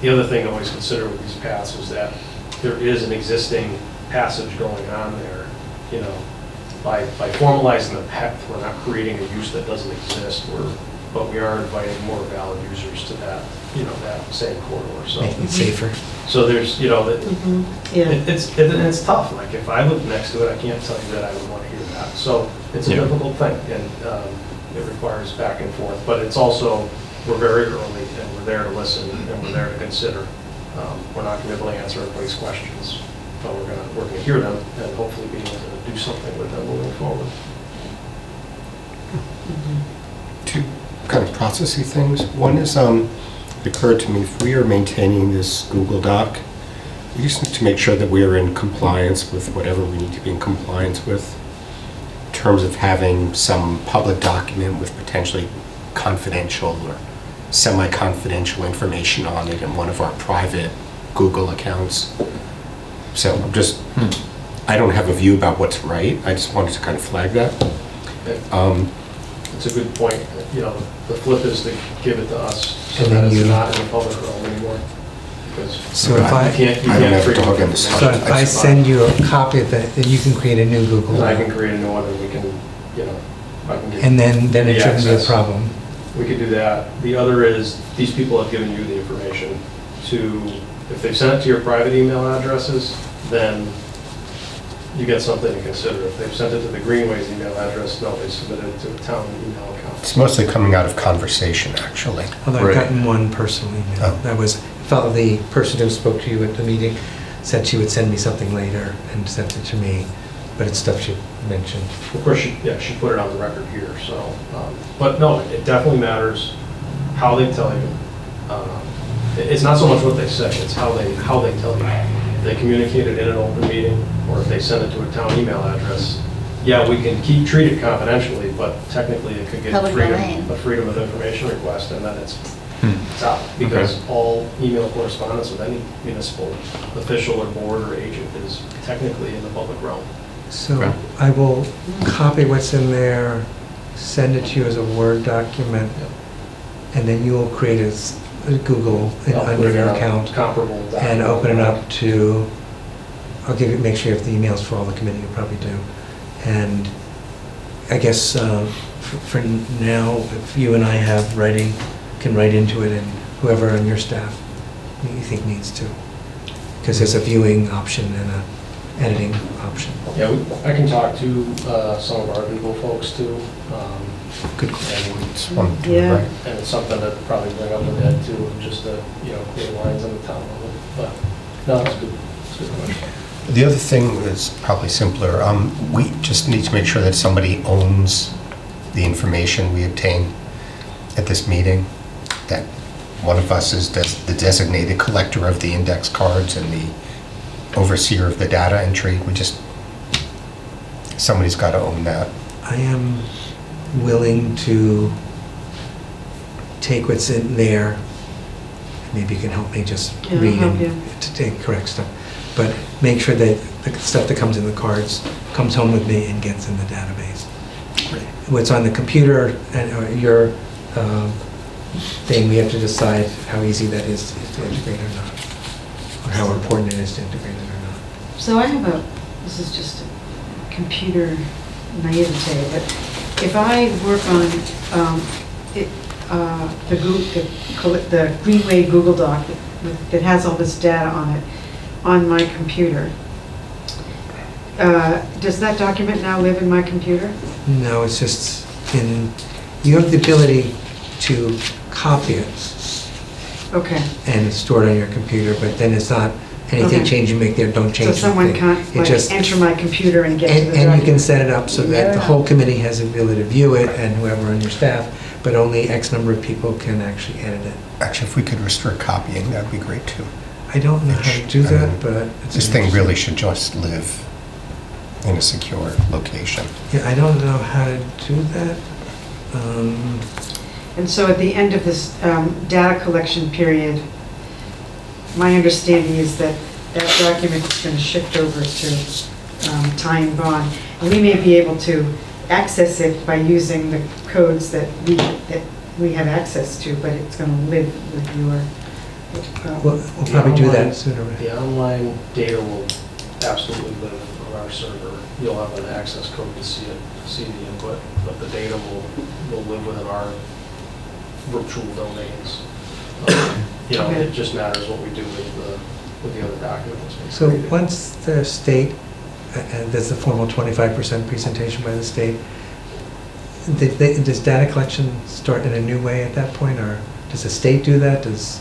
The other thing to always consider with these paths is that there is an existing passage going on there. By formalizing the path, we're not creating a use that doesn't exist, but we are inviting more valid users to that, that same corridor, so. Making it safer. So there's, Yeah. it's tough, like if I lived next to it, I can't tell you that I would want to hear that. So it's a Yeah. difficult thing and it requires back and forth, but it's also, we're very early and we're there to listen and we're there to consider. We're not going to be able to answer everybody's questions, but we're going to hear them and hopefully be able to do something with them moving forward. Two kind of processy things. One is, it occurred to me, if we are maintaining this Google Doc, we just need to make sure that we are in compliance with whatever we need to be in compliance with in terms of having some public document with potentially confidential or semi-confidential information on it in one of our private Google accounts. So I'm just, I don't have a view about what's right. I just wanted to kind of flag that. It's a good point. The flip is to give it to us so And that then it's you- not in the public realm anymore. Because So if I, you can't I don't have a freedom dog of in this information. so if I send you a copy of that, then you can create a new Google And I Doc. can create a new one and we can, I can get. And then it the shouldn't be a access. problem. We could do that. The other is, these people have given you the information to, if they've sent it to your private email addresses, then you get something to consider. If they've sent it to the Greenway's email address, no, they submitted it to a town email account. It's mostly coming out of conversation, actually. Although I've Right. gotten one personal email. Oh. That was, felt the person who spoke to you at the meeting said she would send me something later and sent it to me, but it's stuff she mentioned. Of course, she put it on the record here, so, but no, it definitely matters how they tell you. It's not so much what they say, it's how they tell you. If they communicate it in an open meeting, or if they send it to a town email address, yeah, we can treat it confidentially, but technically it could get Public domain. a freedom of information request, and then it's out. Because all email correspondence with any municipal official or board or agent is technically in the public realm. So Okay. I will copy what's in there, send it to you as a Word document, and then you'll create a Google under your account Comparable. and open it up to, I'll give you, make sure you have the emails for all the committee, you probably do. And I guess for now, if you and I have writing, can write into it, and whoever on your staff you think needs to. Because there's a viewing option and a editing option. Yeah, I can talk to some of our legal folks too. Good. And It's one, two, Yeah. right? and it's something that probably bring up with Ed too, just to, create lines on the town level. But, no, it's good. It's a good question. The other thing that's probably simpler, we just need to make sure that somebody owns the information we obtain at this meeting, that one of us is the designated collector of the index cards and the overseer of the data entry. Somebody's got to own that. I am willing to take what's in there. Maybe you can help me just Yeah, I'll read help and you. to take correct stuff. But make sure that the stuff that comes in the cards comes home with me and gets in the database. What's on the computer and or your thing, we have to decide how easy that is to integrate or not, or how important it is to integrate it or not. So I have this is just a computer naivete, but if I work on the Greenway Google Doc that has all this data on it, on my computer, does that document now live in my computer? No, it's just you have the ability to copy it Okay. and store it on your computer, but then it's not, anything Okay. change you make there, don't change So the someone thing. can't It just- enter my computer and get to the And document? you can set it up so that the Yeah. whole committee has the ability to view it, and whoever on your staff, but only X number of people can actually edit it. Actually, if we could restrict copying, that'd be great too. I don't know how to do that, but it's This an thing interesting- really should just live in a secure location. Yeah, I don't know how to do that. And so at the end of this data collection period, my understanding is that that document is going to shift over to Time Bond. And we may be able to access it by using the codes that we have access to, but it's going to live with your... We'll probably do that sooner. The online data will absolutely live on our server. You'll have an access code to see it, see the input, but the data will live within our virtual domains. Okay. It just matters what we do with the other documents. So once the state, and there's the formal 25% presentation by the state, does data collection start in a new way at that point, or does the state do that? Is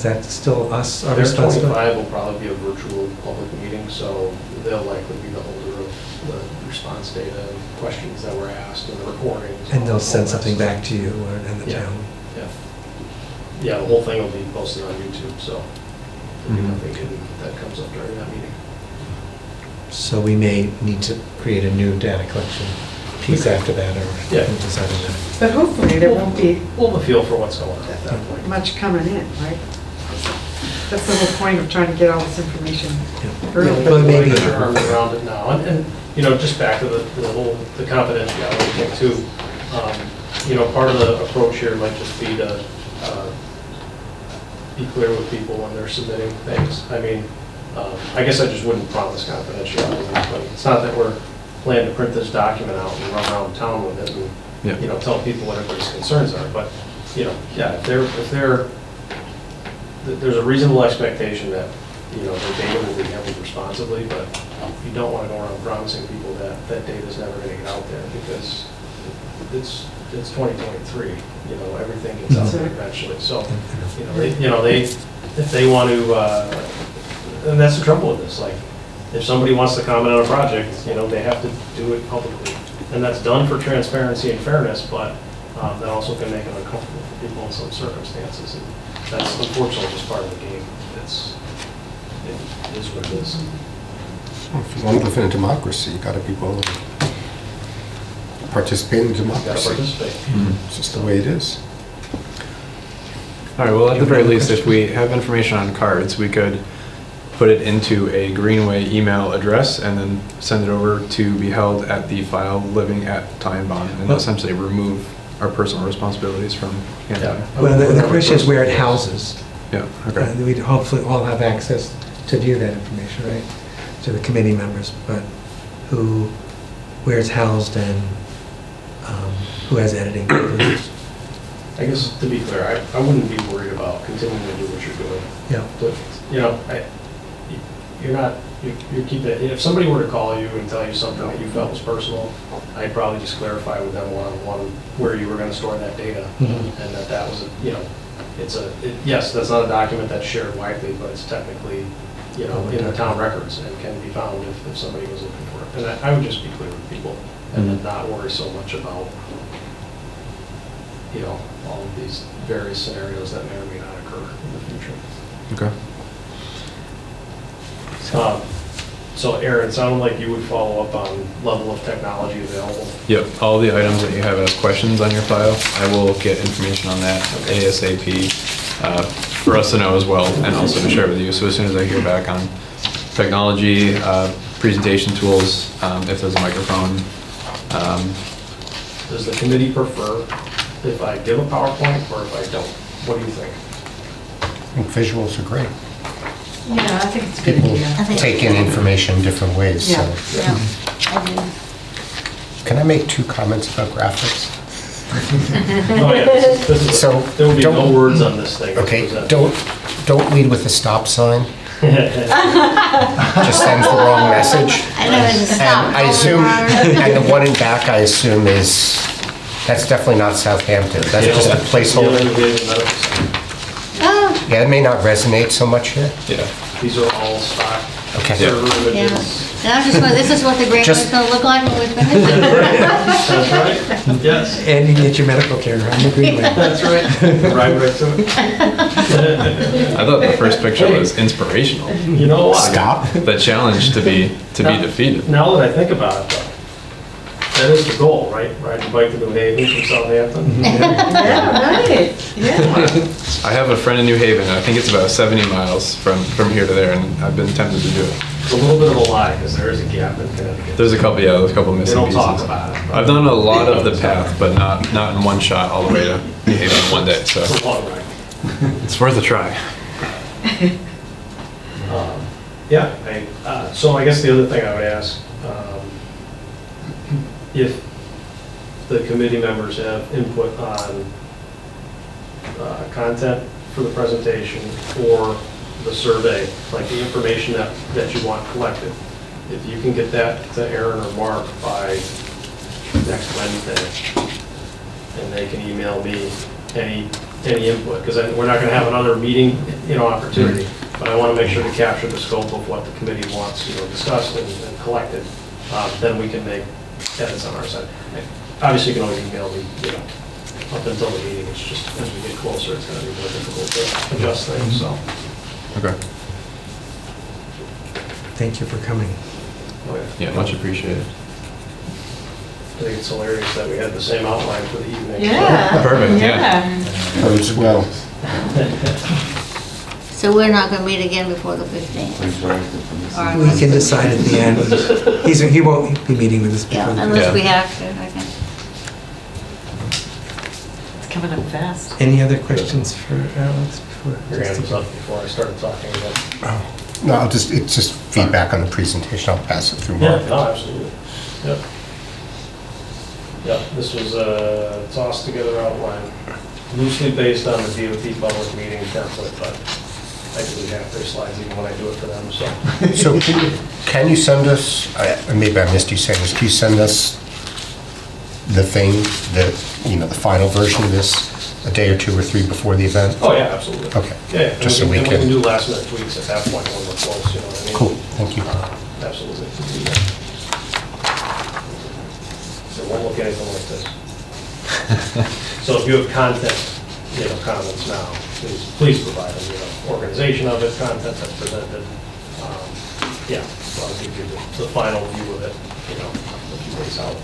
that still us, our Their responsibility? 25 will probably be a virtual public meeting, so they'll likely be the holder of the response data and questions that were asked and the recordings. And they'll all send that something stuff. back to you and the Yeah. town? Yeah, the whole thing will be posted on YouTube, so there'll be Mhm. nothing hidden that comes up during that meeting. So we may need to create a new data collection piece after that, or Yeah. decide on that. But hopefully there won't be We'll have a feel for what's going on at that point. much coming in, right? That's the whole point of trying to get all this information Yeah. early. Well, maybe- Get your arms around it now, and just back to the confidentiality thing too. Part of the approach here might just be to be clear with people when they're submitting things. I mean, I guess I just wouldn't promise confidentiality, but it's not that we're planning to print this document out and run around town with it and, tell people what everybody's concerns are, but, there's a reasonable expectation that, their data will be handled responsibly, but you don't want to go around promising people that that data is never going to get out there, because it's 2023, everything gets out there eventually, so, if they want to, and that's the trouble with this, like, if somebody wants to comment on a project, they have to do it publicly, and that's done for transparency and fairness, but that also can make it uncomfortable for people in some circumstances, and that's unfortunately just part of the game. It is what it is. If you want to live in a democracy, you got to be willing to participate in Got to democracy. participate. It's just the way it is. All right, well, at the very least, if we have information on cards, we could put it into a Greenway email address and then send it over to be held at the file living at Time Bond, and Well- essentially remove our personal responsibilities from handling. Yeah. Well, the question is where it houses. Yeah, okay. We'd hopefully all have access to view that information, right? To the committee members, but where it's housed and who has editing privileges. I guess, to be clear, I wouldn't be worried about continuing to do what you're doing. Yeah. But, you're keeping it, if somebody were to call you and tell you something that you felt was personal, I'd probably just clarify with them one-on-one where you were gonna store that data. Mhm. And that was, yes, that's not a document that's shared widely, but it's technically, in the town records and can be found if somebody was looking for it. And I would just be clear with people and then not worry so much about, all of these various scenarios that may or may not occur in the future. Okay. So Aaron, it sounded like you would follow up on level of technology available. Yep, all the items that you have as questions on your file, I will get information on that ASAP for us to know as well, and also to share with you. So as soon as I hear back on technology, presentation tools, if there's a microphone. Does the committee prefer if I give a PowerPoint or if I don't? What do you think? I think visuals are great. Yeah, I think it's a good People idea. take in information in different ways, so. Yeah, I do. Can I make 2 comments about graphics? Oh, yeah, So, there will be no don't- words on this thing. Okay, don't lead with a stop sign. Just sends the wrong message. I know it's a stop. And I assume, and the one in back, I assume that's definitely not Southampton. That's just a placeholder. Oh, Yeah, it may not resonate so much here. Yeah. These are all stock Okay. server yeah. images. And I'm just going, this is what the Greenway's Just- gonna look like when we finish it. That's right, yes. And you can get your medical care on the Greenway. That's right. Right to it. I thought the first picture was inspirational. You know what? Stop. The challenge to be defeated. Now that I think about it, though, that is the goal, right? Riding a bike to New Haven from Southampton. Yeah, right, yeah. I have a friend in New Haven, and I think it's about 70 miles from here to there, and I've been tempted to do it. It's a little bit of a lie, because there is a gap in Connecticut. There's a couple They missing don't pieces. talk about it. but- I've done a lot of the path, but not in one shot all the way to New Haven in one day, so It's a long ride. it's worth a try. Yeah, so I guess the other thing I would ask, if the committee members have input on content for the presentation or the survey, like the information that you want collected, if you can get that to Aaron or Mark by next Wednesday, and they can email me any input, because we're not going to have another meeting, opportunity, but I want to make sure to capture the scope of what the committee wants, discussed and collected. Then we can make edits on our side. Obviously, you can always email me, up until the meeting. It's just as we get closer, it's going to be more difficult to adjust things. So, Okay. Thank you for coming. oh, yeah. Yeah, much appreciated. I think it's hilarious that we had the same outline for the evening. Yeah. Perfect, Yeah. Goes well. So we're not gonna meet again before the 15th? Or We can decide at the end. He won't be meeting with us Yeah, before. unless we have to, okay. It's coming up fast. Any other questions for Alex before? Your hand was up before I started talking again. No, it's just feedback on the presentation. I'll pass it through Yeah, Mark. no, absolutely. Yep. Yep, this was a tossed together outline, loosely based on the DOT public meeting template, but I do have their slides even when I do it for them, so. So can you send us, maybe I missed you saying this, can you send us the thing, the final version of this a day or 2 or 3 before the event? Oh, yeah, absolutely. Okay. Yeah, Just so we and we can- can do last minute tweaks at that point when we're close, you know what I mean? Cool, thank you. Absolutely. It won't look anything like this. So if you have content, comments now, please provide them, organization of it, content that's presented. Yeah, so I'll give you the final view of it, a few days out.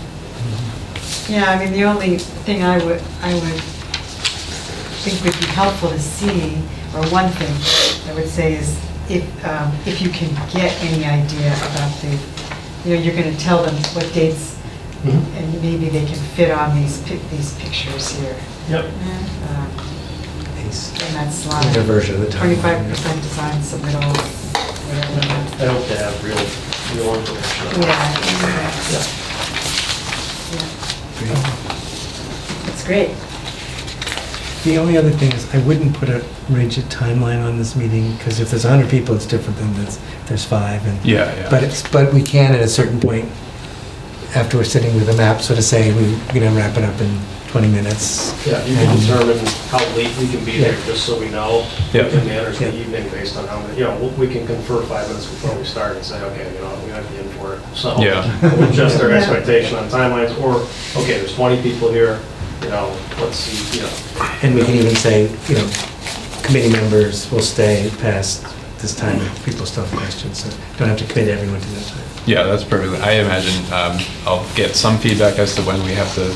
Yeah, I mean, the only thing I would think would be helpful to see, or one thing I would say is if you can get any idea about you're going to tell them what dates And maybe they can fit on these pictures here. Yep. Nice. And that's slide. A version of the timeline. 25% design submittal, whatever. I hope to have real information. Yeah. That's great. The only other thing is, I wouldn't put a rigid timeline on this meeting, because if there's 100 people, it's different than there's 5. And Yeah. But we can, at a certain point, after we're sitting with a map, sort of say, we're gonna wrap it up in 20 minutes. Yeah, you can determine how late we can be there, Yeah. just so we know. Yeah. We can manage the Yeah. evening based on how many, we can confer 5 minutes before we start and say, okay, we might be in for it. So Yeah. we'll adjust our Yeah. expectation on timelines, or, okay, there's 20 people here, let's see, And we can even say, committee members will stay past this time if people still have questions, so don't have to commit everyone to that time. Yeah, that's perfect. I imagine I'll get some feedback as to when we have to,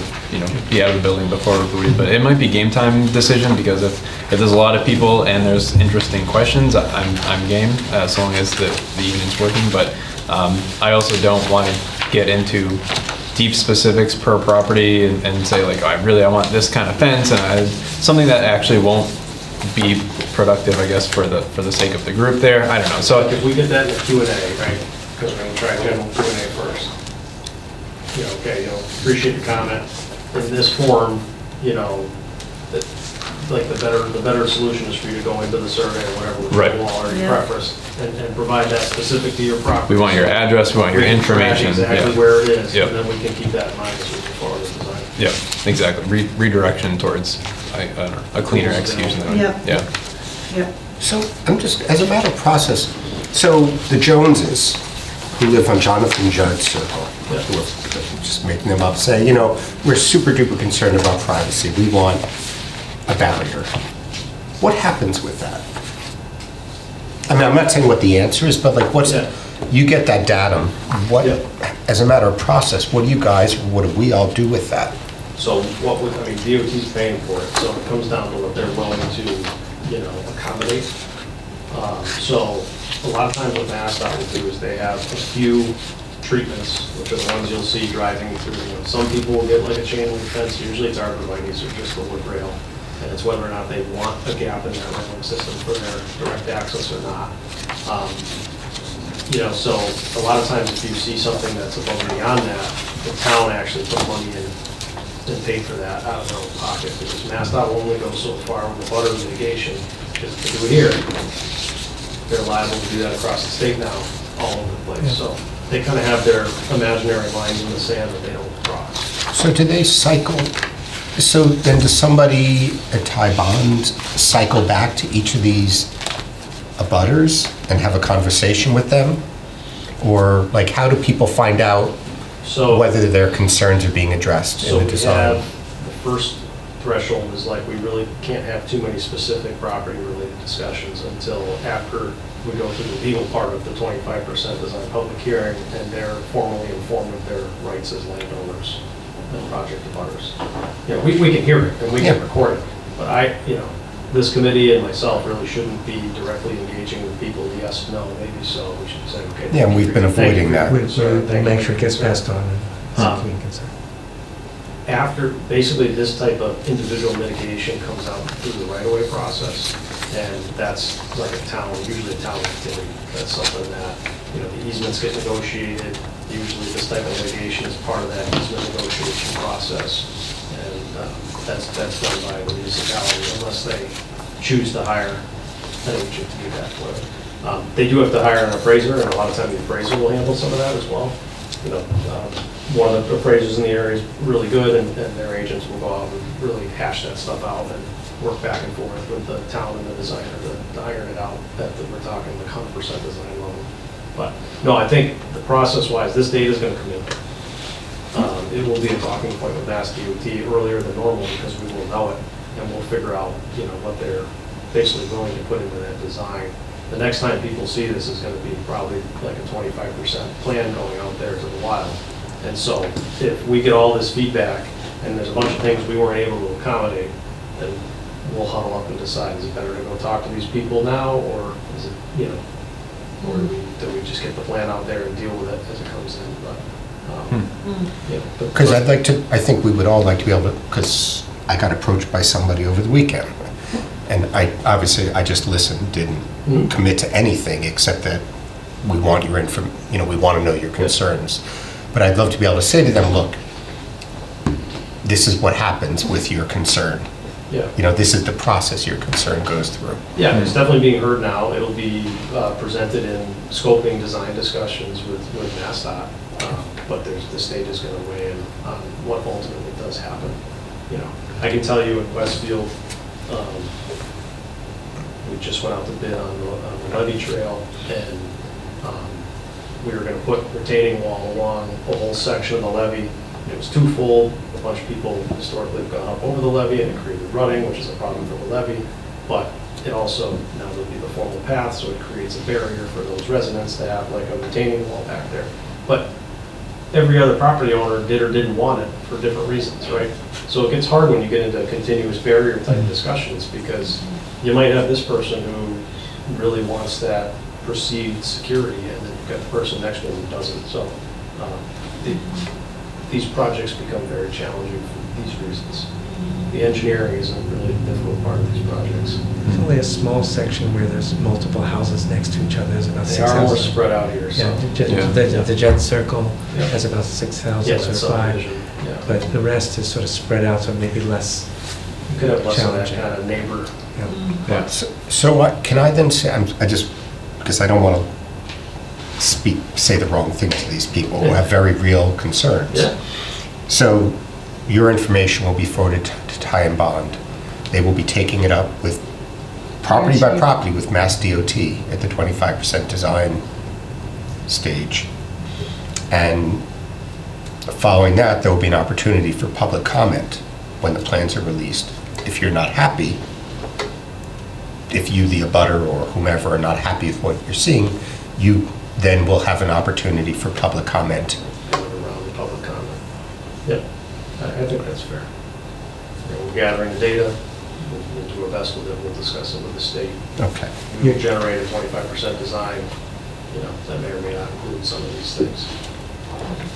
be out of the building before we leave. But it might be game time decision, because if there's a lot of people and there's interesting questions, I'm game, as long as the evening's working. But I also don't want to get into deep specifics per property and say like, I want this kind of fence, and something that actually won't be productive, I guess, for the sake of the group there. I don't know. So if we get that in the Q&A, right, because we're going to try general Q&A first. Appreciate your comment. In this form, like the better solution is for you to go into the survey or whatever, which Right. we'll already Yeah. preface, and provide that specific to your property. we want your address, we want your We can track information. exactly Yeah. where it is, Yep. and then we can keep that in mind as we move forward with design. Yeah, exactly. Redirection towards a cleaner execution. Yep. Yeah. Yep. So I'm just, as a matter of process, so the Joneses, who live on Jonathan Judd Circle, who are just making them up, say, we're super duper concerned about privacy. We want a barrier. What happens with that? I mean, I'm not saying what the answer is, but like, Yeah. you get that datum. What, Yeah. as a matter of process, what do you guys, what do we all do with that? So DOT's paying for it, so it comes down to what they're willing to, accommodate. So a lot of times what MassDOT will do is they have a few treatments, which are the ones you'll see driving through. Some people will get like a chain link fence, usually it's arborvitae's or just a wood rail. And it's whether or not they want a gap in that railing system for their direct access or not. So a lot of times if you see something that's above and beyond that, the town actually put money in and pay for that out of their own pocket, because MassDOT will only go so far with the butter mitigation, because if they do it here, they're liable to do that across the state now, all over the place. So they kind of have their imaginary lines in the sand that they don't cross. So do they cycle, so then does somebody at Ty Bond cycle back to each of these abutters and have a conversation with them? Or like, how do people find out So whether their concerns are being addressed in So the we design? have, the first threshold is like, we really can't have too many specific property-related discussions until after we go through the legal part of the 25% design public hearing, and they're formally informed of their rights as landowners and project abutters. We can hear it and we can Yeah. record it, but this committee and myself really shouldn't be directly engaging with people, yes, no, maybe so, we should say, okay. Yeah, and we've been thank you avoiding for your that. concern, thank you Make for sure it your gets concern. passed on and concern. After, basically, this type of individual mitigation comes out through the right-of-way process, and that's like a town, usually a town activity. That's something that, the easements get negotiated. Usually this type of mitigation is part of that easement negotiation process. And that's done by the municipality unless they choose to hire an agent to do that for them. They do have to hire an appraiser, and a lot of times the appraiser will handle some of that as well. One of the appraisers in the area is really good, and their agents will go out and really hash that stuff out and work back and forth with the town and the designer to iron it out, that we're talking like 100% design level. But, no, I think the process-wise, this data is going to come in. It will be a talking point with Mass DOT earlier than normal, because we will know it, and we'll figure out, what they're basically willing to put into that design. The next time people see this is going to be probably like a 25% plan going out there to the wild. And so if we get all this feedback and there's a bunch of things we weren't able to accommodate, then we'll huddle up and decide, is it better to go talk to these people now, or is it, or do we just get the plan out there and deal with it as it comes in? But Because I think we would all like to be able to, because I got approached by somebody over the weekend. And I just listened, didn't commit to anything except that we want your we want to know your concerns. But I'd love to be able to say to them, look, this is what happens with your concern. Yeah. This is the process your concern goes through. Yeah, it's definitely being heard now. It'll be presented in scoping design discussions with MassDOT, but the state is going to weigh in on what ultimately does happen. I can tell you in Westfield, we just went out to bid on the levee trail, and we were going to put retaining wall along a whole section of the levee. It was twofold. A bunch of people historically have gone up over the levee and it created rutting, which is a problem for the levee, but it also, now there'll be the formal path, so it creates a barrier for those residents to have like a retaining wall back there. But every other property owner did or didn't want it for different reasons, right? So it gets hard when you get into continuous barrier type discussions, because you might have this person who really wants that perceived security, and then you've got the person next to him who doesn't. So these projects become very challenging for these reasons. The engineering is a really difficult part of these projects. There's only a small section where there's multiple houses next to each other. There's about They 6 are more houses. spread out here, so. The Jet Circle Yeah. has about 6 houses Yeah, or that's 5, subdivision, yeah. but the rest is sort of spread out, so maybe less You could have less of that challenging. kind of neighbor. Yeah. So what, can I then say, because I don't want to say the wrong thing to these people who have very real concerns. Yeah. So your information will be forwarded to Ty and Bond. They will be taking it up with property by property with Mass DOT at the 25% design stage. And following that, there will be an opportunity for public comment when the plans are released. If you're not happy, if you, the abutter or whomever, are not happy with what you're seeing, you then will have an opportunity for public comment. Around the public comment. Yep, I think that's fair. We're gathering the data, we'll do our best with it, we'll discuss it with the state. Okay. We'll generate a 25% design, that may or may not include some of these things.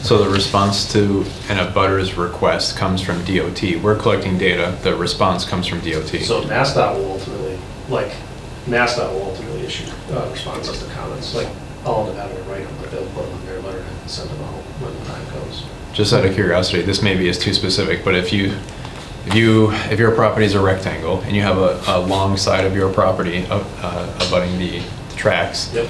So the response to an abutter's request comes from DOT. We're collecting data. The response comes from DOT. So MassDOT will ultimately issue responses to comments. Like, I'll end up having to write them, but they'll put them in their letterhead and send them out when the time comes. Just out of curiosity, this maybe is too specific, but if your property is a rectangle and you have a long side of your property abutting the tracks, Yep.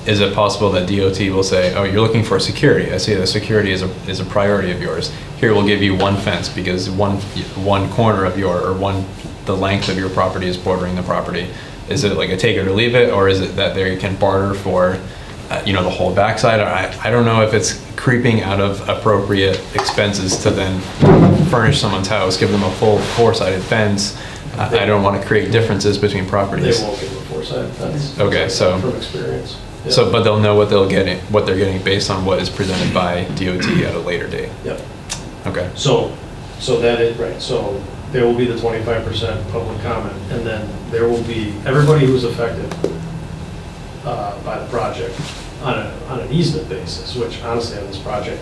Is it possible that DOT will say, oh, you're looking for security? I see that security is a priority of yours. Here, we'll give you one fence because one corner of the length of your property is bordering the property. Is it like a take it or leave it, or is it that they can barter for, the whole backside? I don't know if it's creeping out of appropriate expenses to then furnish someone's house, give them a full 4-sided fence. I don't want to create differences between properties. They won't give them a 4-sided fence. Okay, so from experience. Yeah. So, but they'll know what they're getting based on what is presented by DOT at a later date. Yep. Okay. So that is, right, so there will be the 25% public comment, and then there will be everybody who's affected by the project on an easement basis, which honestly on this project,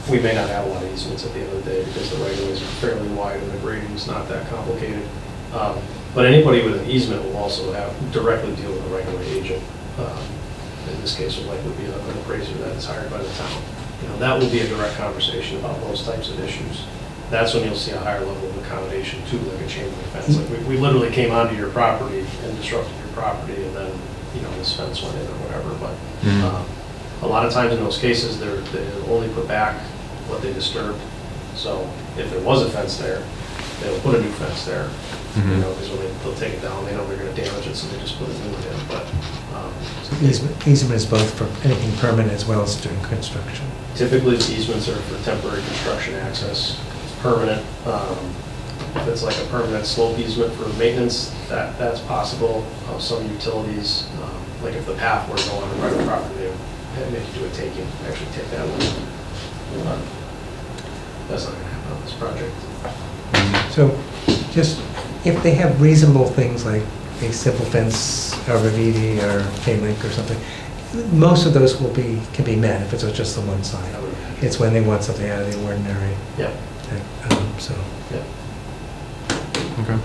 we may not have a lot of easements at the end of the day because the right-of-ways are fairly wide and the grading is not that complicated. But anybody with an easement will also directly deal with a right-of-way agent. In this case, will likely be an appraiser that is hired by the town. That will be a direct conversation about those types of issues. That's when you'll see a higher level of accommodation too, like a chain link fence. Like we literally came onto your property and disrupted your property, and then this fence went in or whatever. But a lot of times in those cases, they'll only put back what they disturbed. So if there was a fence there, they'll put a new fence there. Because when they'll take it down, they know they're going to damage it, so they just put a new one in. But Easement is both for anything permanent as well as during construction. typically, the easements are for temporary construction access. Permanent, if it's like a permanent slope easement for maintenance, that's possible. Some utilities, like if the path were to go on the private property, they make you do a taking, actually take that one. That's not going to happen on this project. So just, if they have reasonable things like a simple fence or a VD or chain link or something, most of those can be met if it's just the one side. It's when they want something out of the ordinary. Yeah. So. Yeah. Okay.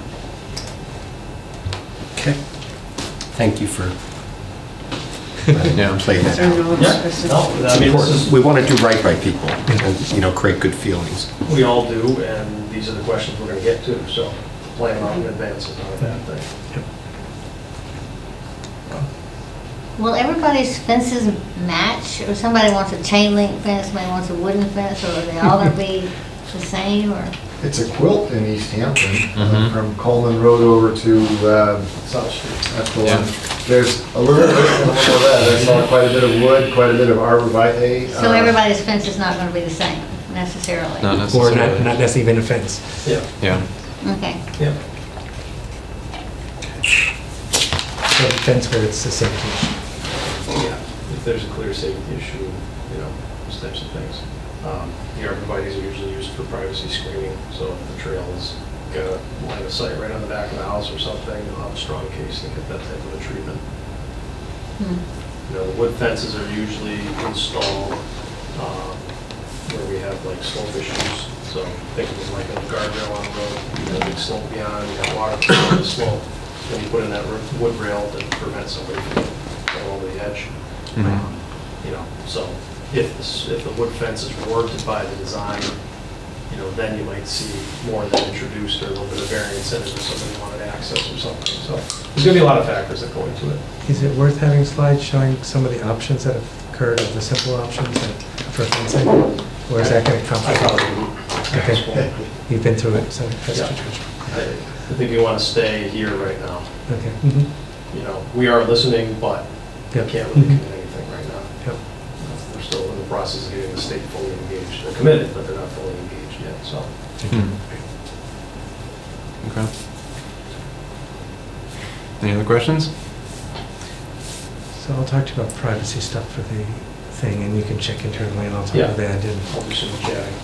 Okay. Thank you for Yeah. playing that Is there out. no other Yeah, questions? no, I mean, this is, We want to do right by people and, create good feelings. we all do, and these are the questions we're gonna get to, so plan out in advance is not a bad thing. Will everybody's fences match, or somebody wants a chain link fence, somebody wants a wooden fence, or are they all gonna be the same, or? It's a quilt in East Hampton, Mhm. from Coleman Road over to, South Street. that's the Yeah. one. There's a little bit of that. I saw quite a bit of wood, quite a bit of arborvitae. So everybody's fence is not gonna be the same necessarily? Not Or necessarily. not necessarily even a fence. Yeah, Yeah. Okay. yeah. So a fence where it's a safety issue. Yeah, if there's a clear safety issue, those types of things. The arborvitae's are usually used for privacy screening, so if the trail is got a line of sight right on the back of the house or something, you'll have a strong case to get that type of a treatment. Hmm. The wood fences are usually installed where we have like slope issues. So think of it like a guardrail on the road, you have a big slope beyond, you have water on the slope. Then you put in that wood rail to prevent somebody from going over the edge. Mhm. So if the wood fence is warranted by the design, then you might see more of that introduced or a little bit of variance in it if somebody wanted access or something. So there's gonna be a lot of factors that go into it. Is it worth having slides showing some of the options that have occurred, of the simple options for fencing? Or is that going to I complicate? probably wouldn't. Okay, you've been through it, so that's Yeah. true. I think you want to stay here right now. Okay. Mhm. We are listening, but we Yep. can't really Mhm. commit anything right now. Yep. We're still in the process of getting the state fully engaged. They're committed, but they're not fully engaged yet, so. Hmm. Okay. Any other questions? So I'll talk to you about privacy stuff for the thing, and you can check internally, and I'll talk Yeah. with Ed. And I'll do some chatting.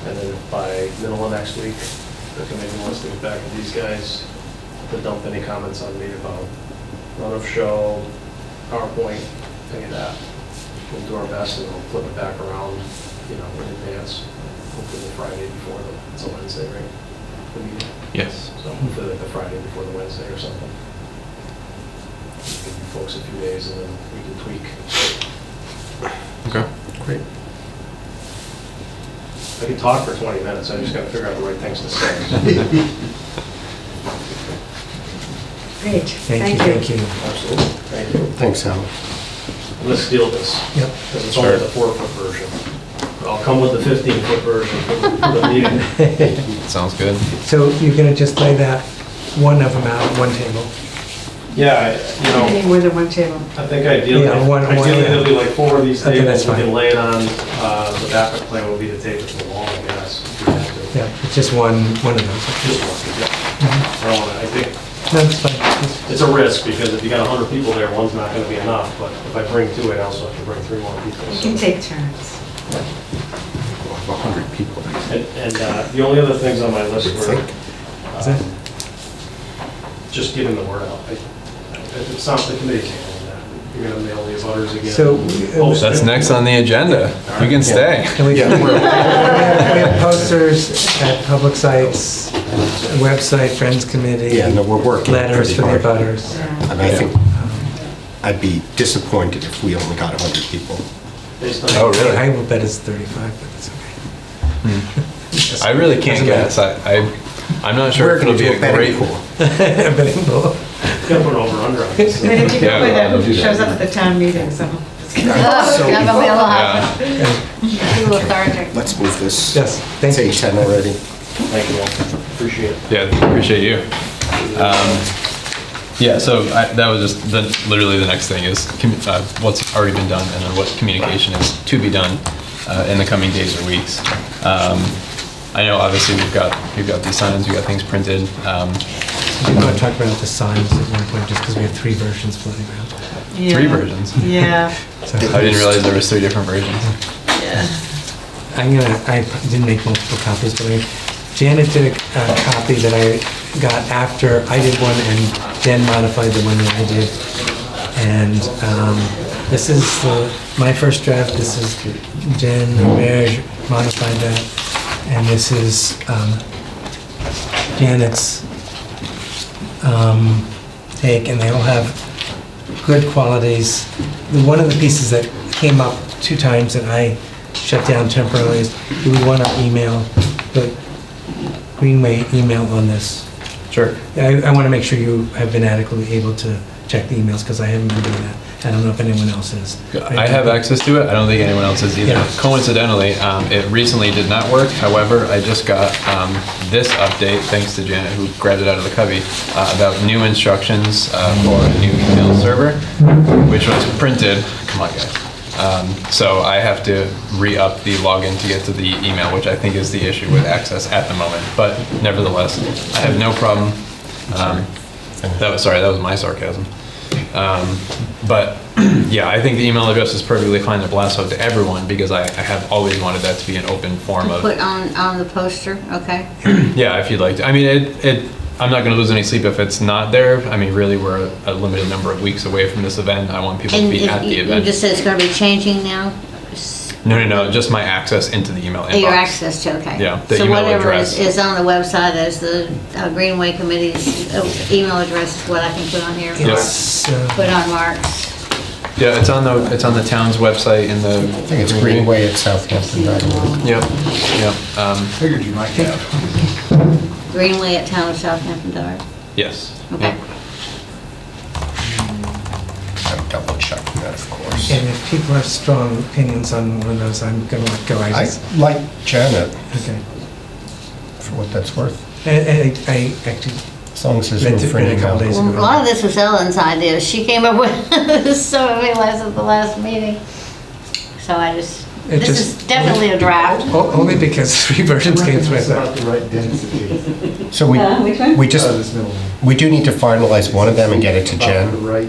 And then by middle of next week, the committee wants to get back with these guys to dump any comments on me about run of show, PowerPoint, any of that. We'll do our best and we'll flip it back around, in advance, hopefully the Friday before it's a Wednesday, right? The meeting. Yes. So hopefully like the Friday before the Wednesday or something. Give you folks a few days and then we can tweak. Okay. great. I can talk for 20 minutes, I just gotta figure out the right things to say. Great, Thank you. Thank you. Absolutely, thank you. Thanks, Howard. Let's steal this, Yep. because it's only the 4-foot version. I'll come with the 15-foot version for the meeting. Sounds good. So you're going to just lay that one of them out at one table. Yeah, Any more than one table? I think ideally, Yeah, one, there'll be like 4 of these Okay, that's tables, we fine. can lay it on, the backup plan will be to take it to the wall, I guess. if we have to. Yeah, it's just one of those. Just one, yeah. I don't wanna- I think No, it's fine. it's a risk, because if you got 100 people there, one's not gonna be enough, but if I bring 2, I also have to bring 3 more people. You so- can take turns. 100 people. And the only other things on my list were Is that? just getting the word out. It's not the committee's handling that. You're gonna mail the abutters again. So, Post That's it. next on the agenda. You can stay. Can we, we have posters at public sites, website, Friends Committee. Yeah, no, we're working Letters pretty for the hard. butters. Yeah. And I think I'd be disappointed if we only got 100 people. Based on- Oh, really? I will bet it's 35, but it's okay. I really can't guess. I'm not sure We're if it'll going be to do a a great. betting pool. Betting pool. Got put over under on this. And if you Yeah, go with that, we'll who do that. shows up at the town meeting, so. Oh, it's not gonna be a lot. Yeah. Too lethargic. Let's move this. Yes, thank It's you. 8:10 already. Thank you all. Appreciate it. Yeah, appreciate you. Yeah, so that was just literally the next thing is what's already been done and then what communication is to be done in the coming days or weeks. I know obviously we've got these signs, we've got things printed. We want to talk about the signs at one point, just because we have 3 versions floating around. 3 versions. Yeah, So I didn't realize there was 3 different versions. yeah. I didn't make multiple copies, but Janet did a copy that I got after I did one and then modified the one that I did. And This is my first draft. This is Jen Roberge modified that. And this is Janet's take, and they all have good qualities. One of the pieces that came up 2 times and I shut down temporarily is, do we want to email the Greenway email on this? Sure. I want to make sure you have been adequately able to check the emails, because I haven't been doing that. I don't know if anyone else is. I have access to it. I don't think anyone else is either. Yeah. Coincidentally, it recently did not work. However, I just got this update, thanks to Janet, who grabbed it out of the cubby, about new instructions for a new email server, which was printed. Come on, guys. So I have to re-up the login to get to the email, which I think is the issue with access at the moment. But nevertheless, I have no problem. That was my sarcasm. But yeah, I think the email address is perfectly fine to blast out to everyone, because I have always wanted that to be an open form of. Put on the poster, okay? Yeah, if you'd like to. I mean, I'm not going to lose any sleep if it's not there. I mean, really, we're a limited number of weeks away from this event. I want people to be at the event. You just said it's going to be changing now? No, just my access into the email inbox. Your access to, okay. Yeah, the so email whatever address. is on the website as the Greenway Committee's email address is what I can put on here. It's, Put on Mark's. Yeah, it's on the town's website in the. I think it's Greenway at Southampton.org. Yep. Figured you might have. Greenway at townofsouthampton.org. Yes. Okay. Yep. I'm double checking that, of course. and if people have strong opinions on one of those, I'm going to let go. I like Janet, Okay. for what that's worth, I actually as long as there's read room it for an a couple email. days Well, ago. a lot of this was Ellen's idea. She came up with this, so I realized at the last meeting. So It this just- is definitely a draft. Only because 3 versions came through. It's not the right density. So Which one? we just, This middle one. we do need to finalize one of them and get it to About Jen. the right.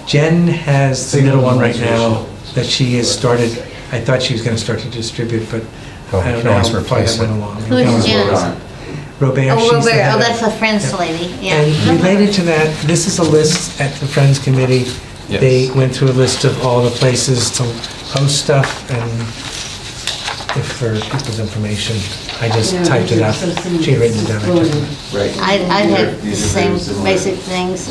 Jen has the middle one right now that she has started. I thought she was going to start to distribute, but Oh, I we don't can know always how far replace that it. went along. Who is Jen? Robert. Oh, she's the Robert. head Oh, of- that's the Friends Yeah. lady. Yeah. And related to that, this is a list at the Friends Committee. Yes. They went through a list of all the places to post stuff, and if for people's information, I just typed it up. She had written it down. I took it. Right. I had the same basic things.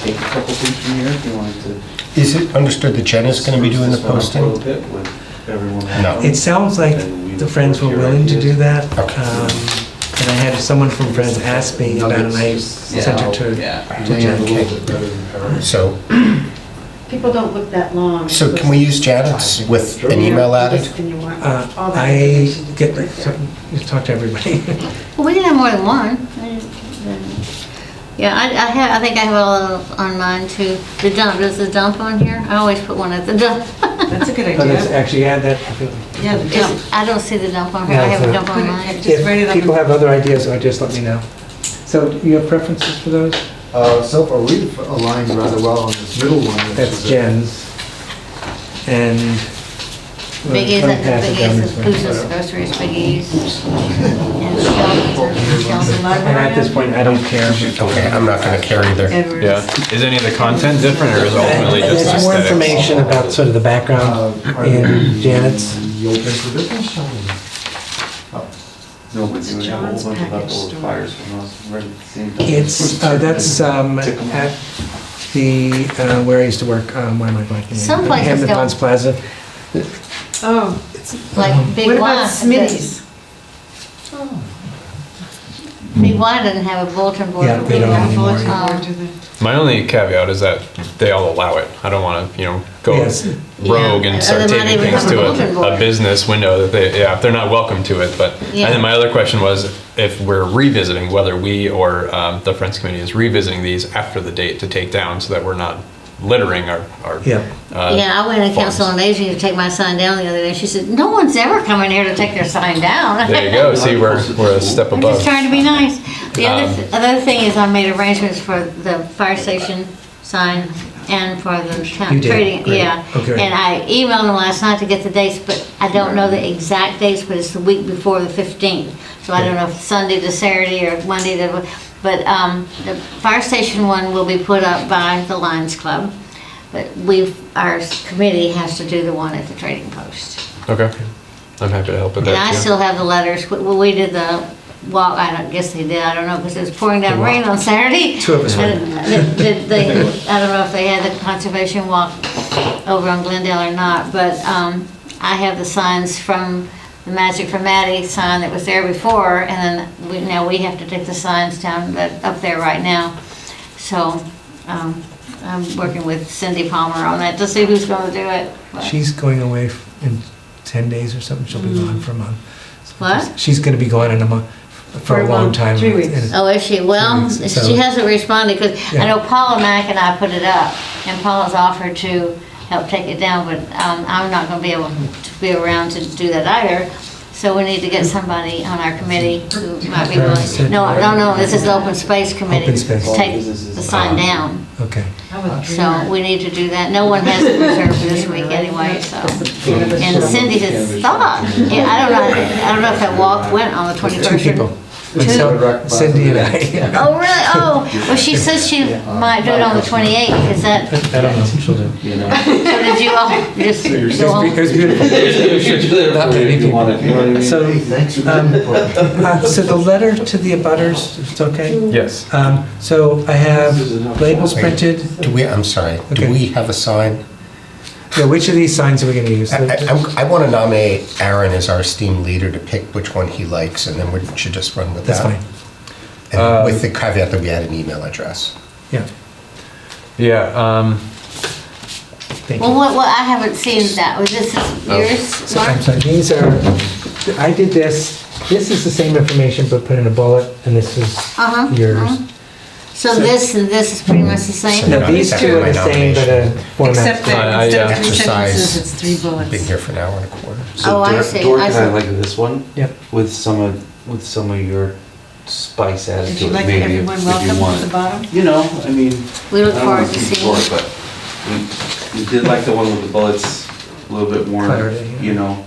Take a couple things from here if you wanted to. Is it understood that Jen is going to be doing the posting? No. It sounds like the Friends were willing to do that. Okay. And I had someone from Friends ask me about it, and I sent her to Jen. So, People don't look that long. so can we use Janet's with an email added? And you want all that I information get, together. you talk to everybody. Well, we can have more than one. Yeah, I think I have all on mine too. The dump, is the dump on here? I always put one at the dump. That's a good But it's idea. actually add that. Yeah, the dump. I don't see the dump on here. I have a dump on mine. Just write it If on people the- have other ideas, just let me know. So you have preferences for those? So far, we've aligned rather well on this middle one. which That's is a- Jen's. And. Biggies, let me pass it down Biggies, this way. Booster's Groceries, Biggies. And Shells And at this point, I don't care. Okay, I'm not going to care either. Edwards. Yeah. Is any of the content different, or is it ultimately just There's more aesthetics? information about sort of the background in Janet's. You open for business? No, but you would have a whole John's bunch of package leftover store. fires from us right at the same time. It's, that's at the, where I used to work, why am I blanking? Some places Hampton don't. Ponds Plaza. Oh, Like Big what Y. about Smitty's? Big Y doesn't have a bulletin board. Yeah, they don't anymore. Bulletin board, Um, do they? My only caveat is that they all allow it. I don't want to, go Yes. rogue Yeah, and start they might taping even things have a to bulletin a board. business window that if they're not welcome to it. But Yeah. and then my other question was if we're revisiting, whether we or the Friends Committee is revisiting these after the date to take down, so that we're not littering our. Yeah. Yeah, I went to Council forms. on Aging to take my sign down the other day. She said, "No one's ever coming here to take their sign down." There you go. See, we're a step I'm above. just trying to be nice. The Um, other thing is I made arrangements for the fire station sign and for the town You did? trading, Great. yeah. Okay. And I emailed them last night to get the dates, but I don't know the exact dates, but it's the week before the 15th. So I don't know if it's Sunday to Saturday or Monday to, but the fire station one will be put up by the Lions Club. But our committee has to do the one at the Trading Post. Okay. I'm happy to help with And that I too. still have the letters, we did the walk, I don't guess they did, I don't know, because it was pouring down rain on Saturday. Two of us went. Did they, I don't know if they had the conservation walk over on Glendale or not, but I have the signs from the Magic for Maddie sign that was there before, and then now we have to take the signs down up there right now. So I'm working with Cindy Palmer on that to see who's going to do it. But- She's going away in 10 days or something. She'll be gone for a month. So What? She's going to be gone in a month, for a long time. 3 weeks. And- Oh, is she? Well, 2 weeks, so- she hasn't responded, because Yeah. I know Paula Mack and I put it up, and Paula's offered to help take it down, but I'm not gonna be able to be around to do that either. So we need to get somebody on our committee who might be willing. No, this is the Open Space Committee. Open Space. To take the sign down. Okay. So we need to do that. No one has it reserved for this week anyway, so. And Cindy has thought, yeah, I don't know if that walk went on the 21st. Two people. Myself, Cindy and I. Oh, really? Oh, well, she says she might do it on the 28th, is that, I don't know. She'll do. so did you all just go home? It was beautiful. Not many people. So the letter to the abutters, it's okay? Yes. So I have labels printed. I'm sorry, Okay. do we have a sign? Yeah, which of these signs are we gonna use? I want to nominate Aaron as our esteemed leader to pick which one he likes, and then we should just run with that. That's fine. And with the caveat that we had an email address. Yeah, Yeah. thank Well, you. what, I haven't seen that. Was this yours, So I'm Mark? sorry, these are, I did this. This is the same information, but put in a bullet, and this is Uh-huh, yours. uh-huh. So this and this is pretty much the same? No, these two are the same, but a format. Except that instead of 3 Exercise. sentences, it's 3 bullets. Been here for an hour and a quarter. Oh, I see, Dork I and I see. like this one. Yep. With some of your spice added If to you'd it, like maybe, everyone if you welcome want at the it. bottom. You know, I mean. We look I don't forward wanna to keep seeing. Dork, But we did like the one with the bullets, a little bit more, Clarity, yeah. you know.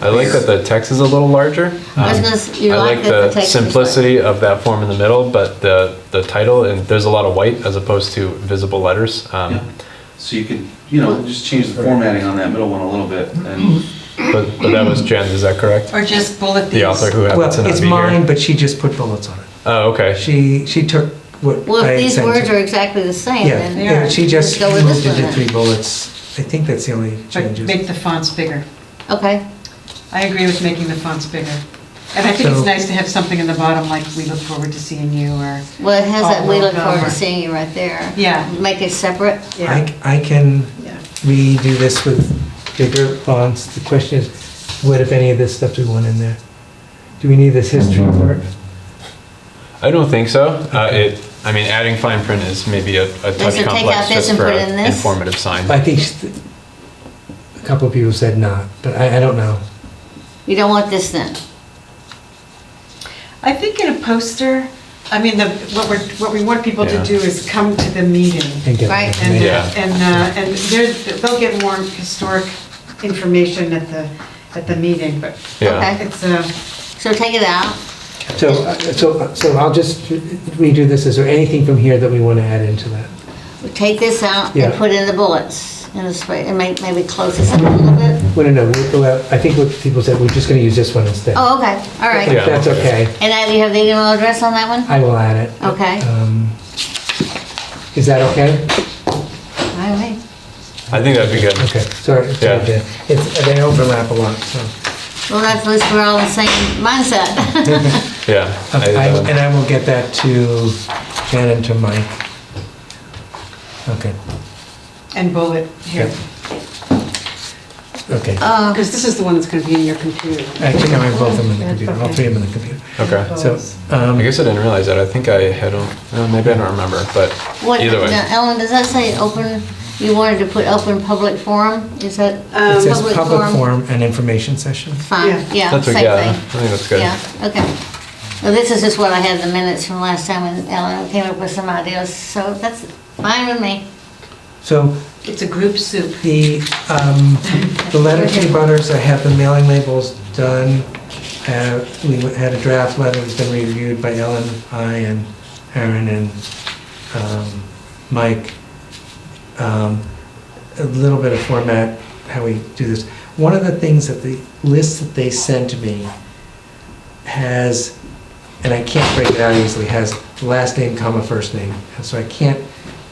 I like that the text is a little larger. I was gonna you I like like that the the text was simplicity of that form in the middle, but the title, and there's a lot of white as opposed to visible letters. Yeah. So you could, you know, just change the formatting on that middle one a little bit, and But that was Jen, is that correct? Or just bullet these. The author who Well, happens to not it's be mine, here. but she just put bullets on it. Oh, okay. She took what Well, I if had these sent words her. are exactly the same, Yeah, then. yeah, she just Let's go with moved this it one to then. 3 bullets. I think that's the only But changes. make the fonts bigger. Okay, I agree with making the fonts bigger. And I think it's So- nice to have something in the bottom, like, we look forward to seeing you, or, well, it has that, we look forward to Over. seeing you right there. Yeah. Make it separate. yeah. I can Yeah. redo this with bigger fonts. The question is, what if any of this stuff do we want in there? Do we need this history part? I don't think so. I mean, adding fine print is maybe a touch so take out complex this just and for put in an this? informative sign. I think a couple of people said not, but I don't know. You don't want this then? I think in a poster, I mean, what we want people to Yeah. do is come to the meeting. And get Right. it. And, Yeah. and they'll get more historic information at the meeting, but Yeah. Okay. it's, So take it out. So I'll just redo this. Is there anything from here that we want to add into that? Take this out Yeah. and put in the bullets in a spray, and maybe close this up a little bit. Well, no, we'll go out. I think what people said, we're just going to use this one instead. Oh, okay, all right. If that's okay, And do you have the email address on that one? I will add it. Okay. Is that okay? All right. I think that'd be good. Okay, sorry. Yeah. They overlap a lot, so. Well, that's at least we're all in the same mindset. Yeah. And I will get that to Jen and to Mike. Okay, and bullet here. okay. Because this is the one that's going to be in your computer. Actually, no, I have both of them in the computer, all Okay. 3 of them in the computer. Okay. So, I guess I didn't realize that. I think I had, maybe I don't remember, but What, either way. now, Ellen, does that say open, you wanted to put open public forum? Is that it says public forum and information session. Fine, Yeah. yeah, That's same what, yeah, I thing. think that's good. Yeah, okay. Well, this is just what I had in the minutes from last time when Ellen came up with some ideas, so that's fine with me. So It's a group soup. the letter to the butters, I have the mailing labels done. We had a draft letter that's been reviewed by Ellen, I, and Aaron, and Mike. a little bit of format, how we do this. One of the things that the list that they sent me has, and I can't break it out easily, has last name, comma, first name. And so I can't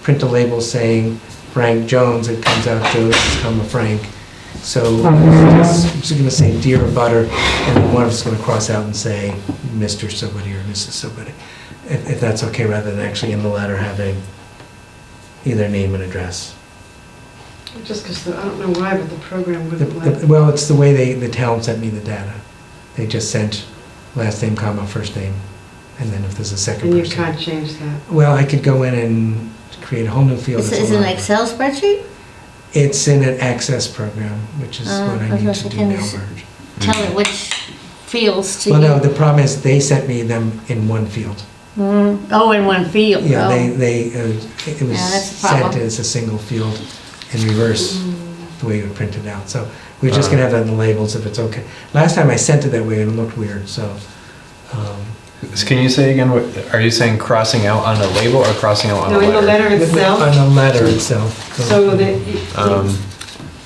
print a label saying Frank Jones, it comes out Jones, comma, Frank. So I'm just gonna say dear butter, and then one of us is gonna cross out and say Mr. somebody or Mrs. somebody. If that's okay, rather than actually in the letter having either name and address. Just because, I don't know why, but the program wouldn't let. Well, it's the way the town sent me the data. They just sent last name, comma, first name, and then if there's a second And you person. can't change that. Well, I could go in and create a whole new field. Is that's it an allowed. Excel spreadsheet? It's in an Access program, which is what I need to do can now. you tell me which fields to Well, no, use? the problem is they sent me them in one field. Oh, in one field? Yeah, Oh. it was Yeah, that's a sent problem. as a single field in reverse, the way it would print it out. So we're just gonna have that in the labels if it's okay. Last time I sent it that way and it looked weird, so. Can you say again, what, are you saying crossing out on a label or crossing out on No, a in the letter? letter itself, On the letter itself. so that,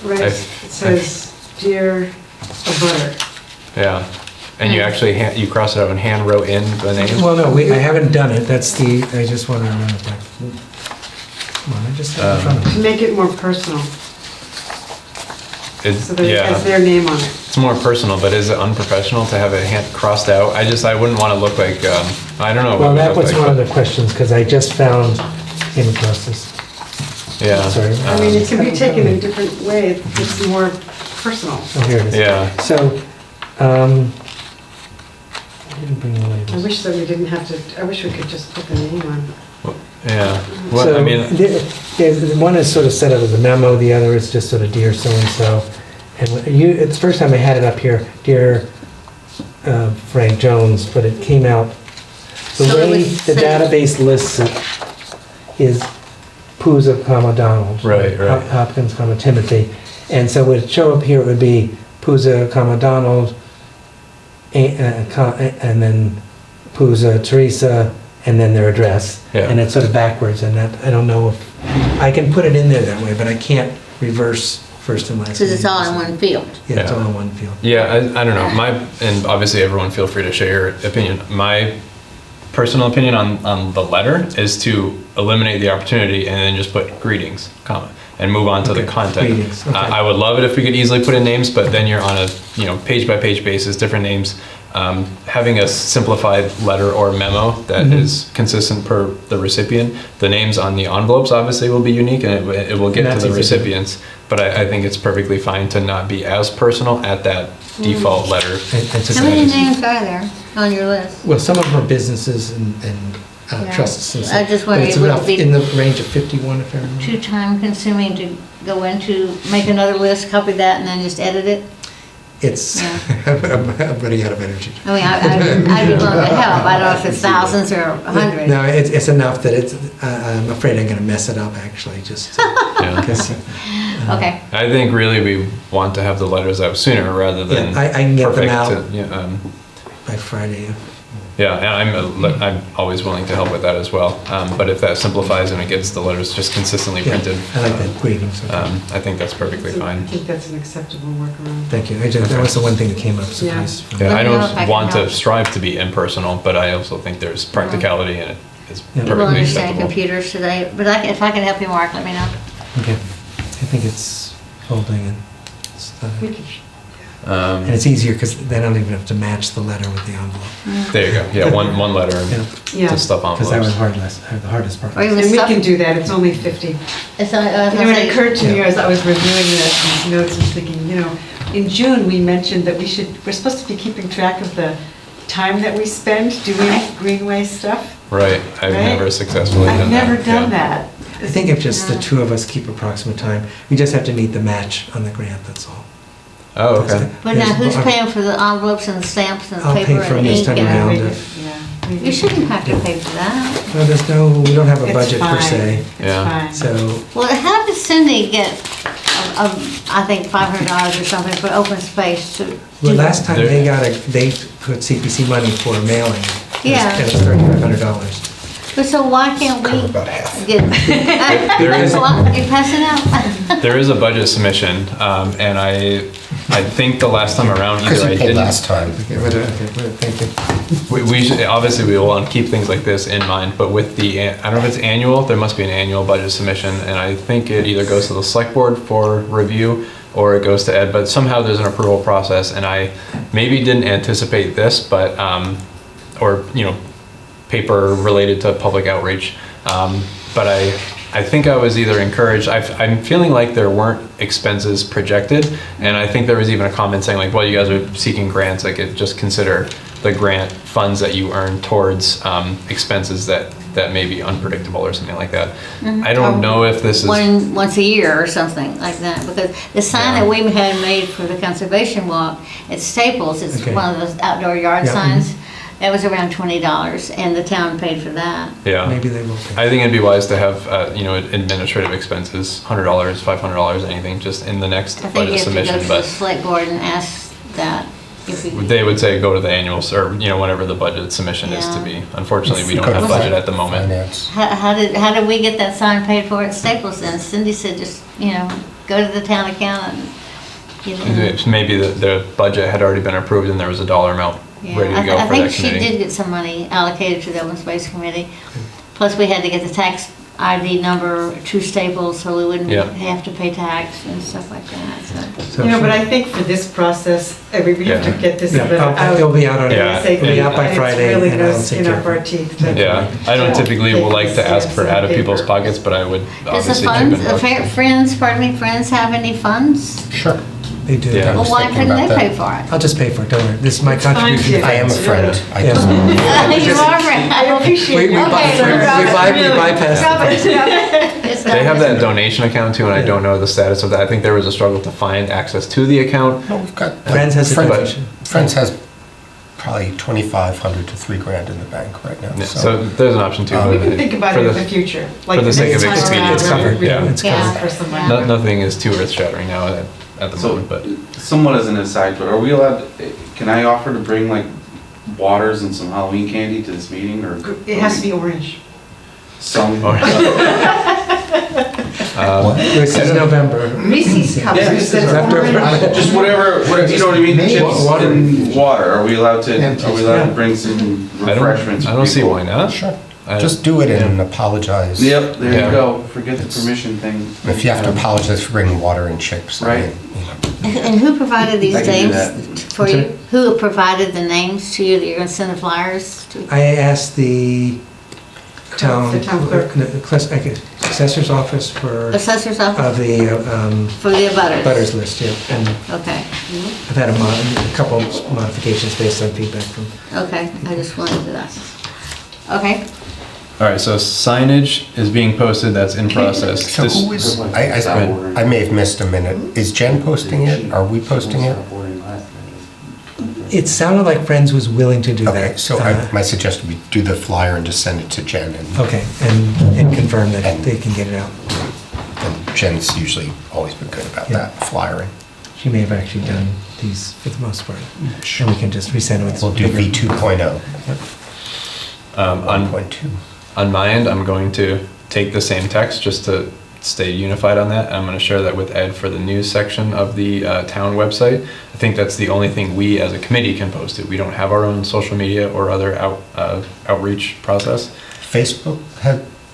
right, I've- it says, dear butter. Yeah, and you actually, you cross it out and hand wrote in the name? Well, no, I haven't done it. That's I just want to run it back. Come on, I just have it in front of me. To make it more personal, It's, so that it has yeah, their name on it. it's more personal, but is it unprofessional to have it crossed out? I wouldn't want to look like, I don't know. what Well, it would that look was like, one of but- the questions, because I just came across this. Yeah. Sorry. I mean, it can be taken in different ways, it's more personal. Oh, here it is. Yeah. So, I didn't bring the I labels. wish that we didn't have to, I wish we could just put the name on. Yeah, well, So, I mean, one is sort of set up as a memo, the other is just sort of dear so-and-so. And it's the first time I had it up here, dear Frank Jones, but it came out, the So it way was the sent- database lists it is Puza, comma, Donald. Right, right. Hopkins, comma, Timothy. And so it would show up here, it would be Puza, comma, Donald, and then Puza, Teresa, and then their address. Yeah. And it's sort of backwards, and that, I don't know if, I can put it in there that way, but I can't reverse first and last name. Because it's all in one field. Yeah, it's Yeah. all in one field. yeah, I don't know, and obviously everyone feel free to share your opinion. My personal opinion on the letter is to eliminate the opportunity and then just put greetings, comma, and move on to the Okay, content. greetings, okay. I would love it if we could easily put in names, but then you're on a, page by page basis, different names. Having a simplified letter or memo that Mhm. is consistent per the recipient. The names on the envelopes obviously will be unique and it will get to That's the easy. recipients. But I think it's perfectly fine to not be as personal at that default letter. It's just- How many names are there on your list? Well, some of them are businesses and Yeah. trusts and I stuff. just But wondered it's if it would about be- in the range of 51, if I remember. Too time consuming to go into, make another list, copy that, and then just edit it? It's, I'm running out of energy. I mean, I'd be willing to help. I don't know if it's thousands or a hundred. No, it's enough that I'm afraid I'm gonna mess it up, actually, just Yeah. because. Okay. I think really we want to have the letters out sooner rather than. Yeah, I can get them perfect out. to- Yeah, By Friday. yeah, and I'm always willing to help with that as well. But if that simplifies and it gets the letters just consistently Yeah, printed. I like that, greetings. Okay. I think that's perfectly I fine. think that's an acceptable workaround. Thank you. That was the one thing that came up, surprise. Yeah, I Let me know if I don't can want to help. strive to be impersonal, but I also think there's practicality and it's Yeah. People perfectly understand acceptable. computers today, but if I can help you, Mark, let me know. Okay. I think it's folding and it's, We could- and it's easier because they don't even have to match the letter with the envelope. There you go. Yeah, one letter Yeah. and Yeah. to stuff Because that was envelopes. the hardest part. Or even And we stuff. can do that, it's only 50. It's, You know, it occurred to me Yeah. as I was reviewing these notes, I was thinking, in June, we mentioned that we're supposed to be keeping track of the time that we spend doing Greenway stuff. Right, I've Right? never successfully done that. I've never done yeah. that. I think if just the two of us keep approximate time, we just have to meet the match on the grant, that's all. Oh, okay. But now, who's paying for the envelopes and the stamps and I'll pay paper for and them this ink time and around. everything? Yeah. You shouldn't have to pay for that. Well, we don't have a It's budget per fine. se, Yeah. It's so, Well, how did Cindy get, I think, $500 or something for open space to do well, that? last time they put CPC money for mailing. Yeah. And it's $3,500. But so why can't we Cover about half. get, There is- you pass it out? There is a budget submission, and I think the last time around, Because either I you paid didn't. last time. Okay, thank you. We should, obviously, we will keep things like this in mind, but with the, I don't know if it's annual, there must be an annual budget submission, and I think it either goes to the select board for review, or it goes to Ed, but somehow there's an approval process, and I maybe didn't anticipate this, but, or, paper related to public outreach. But I think I was either encouraged, I'm feeling like there weren't expenses projected, and I think there was even a comment saying like, well, you guys are seeking grants, like just consider the grant funds that you earn towards expenses that may be unpredictable or something like that. I don't know if this is. Once a year or something like that, because the sign that we had made for the conservation walk at Staples, it's Okay. one of those outdoor yard Yeah. signs. That was around $20, and the town paid for that. Yeah. Maybe they will. I think it'd be wise to have, administrative expenses, $100, $500, anything, just in the next I think budget you have to go submission, to the but select board and ask that. If we- they would say go to the annual, or, whatever the budget submission is to Yeah. be. Unfortunately, we Go don't to have budget at the moment. Finance. How did we get that sign paid for at Staples then? Cindy said just, go to the town account and get it. Maybe the budget had already been approved and there was a dollar amount Yeah, ready to go I for think that she committee. did get some money allocated to the Open Space Committee. Plus, we had to get the tax ID number to Staples, so we wouldn't Yeah. have to pay tax and stuff like that, so. So But I think for this process, we have to Yeah. get this Yeah, out. it'll be out on, Yeah. it'll be out by And Friday, It's really and I'll goes take in care our of it. teeth. to- Yeah, I don't typically Take like to ask for stamps out of and people's paper. pockets, but I would Does the obviously chip funds, in. friends have any funds? Sure. They do. Yeah. I Well, was why thinking couldn't they about pay that. for it? I'll just pay for it, don't worry. This is my It's fine, contribution. Jim. I am a friend. I Yeah. just, You are right. I appreciate We it. bypass it. It's They have not- that donation account too, and I don't know the status of that. I think there was a struggle to find access to the account. no, we've got. Friends has a Friends- donation. Friends has probably 2,500 to 3,000 in the bank right now. Yeah, so there's an option too. We We but can think about for it in the- the future. for the sake of next time around, expediency, It's covered, yeah. It's Yeah. covered. For somebody. Nothing is too earth shattering now at the So, moment, but somewhat as an aside, but are we allowed, can I offer to bring like waters and some Halloween candy to this meeting, or? It has to be orange. Some. This is November. Reese's cups. Yeah, instead of after- orange. Just whatever, you know what I mean? Chips Water. and water, are we allowed to Yeah. bring some I refreshments? don't for don't see people? why not. Sure. I- Just do it and apologize. Yep, there Yeah. you go, forget the permission thing. If you have to apologize for bringing water and chips. I Right. mean, And who provided these I can do names that. for you? Who provided the names to you that you're gonna send the flyers to? I asked the town. The town clerk. Assessor's office for, Assessor's of office the for the abutters? butters list, yeah. And Okay, I've had a couple modifications based on feedback from. okay, I just wanted to ask. Okay, All right, so signage is being posted, that's in process. So This- who is, I may have missed a minute. Is Jen posting it? Are we posting it? It sounded like Friends was willing to do that. Okay, so my suggestion would be do the flyer and just send it to Jen. Okay, and confirm that they can get it out. And Jen's usually always been good about Yeah. that, flyering. She may have actually done these for the most part. And we can just resend it with. We'll do bigger- V2.0, On 1.2. on my end, I'm going to take the same text just to stay unified on that. I'm going to share that with Ed for the news section of the town website. I think that's the only thing we as a committee can post it. We don't have our own social media or other outreach process. Facebook,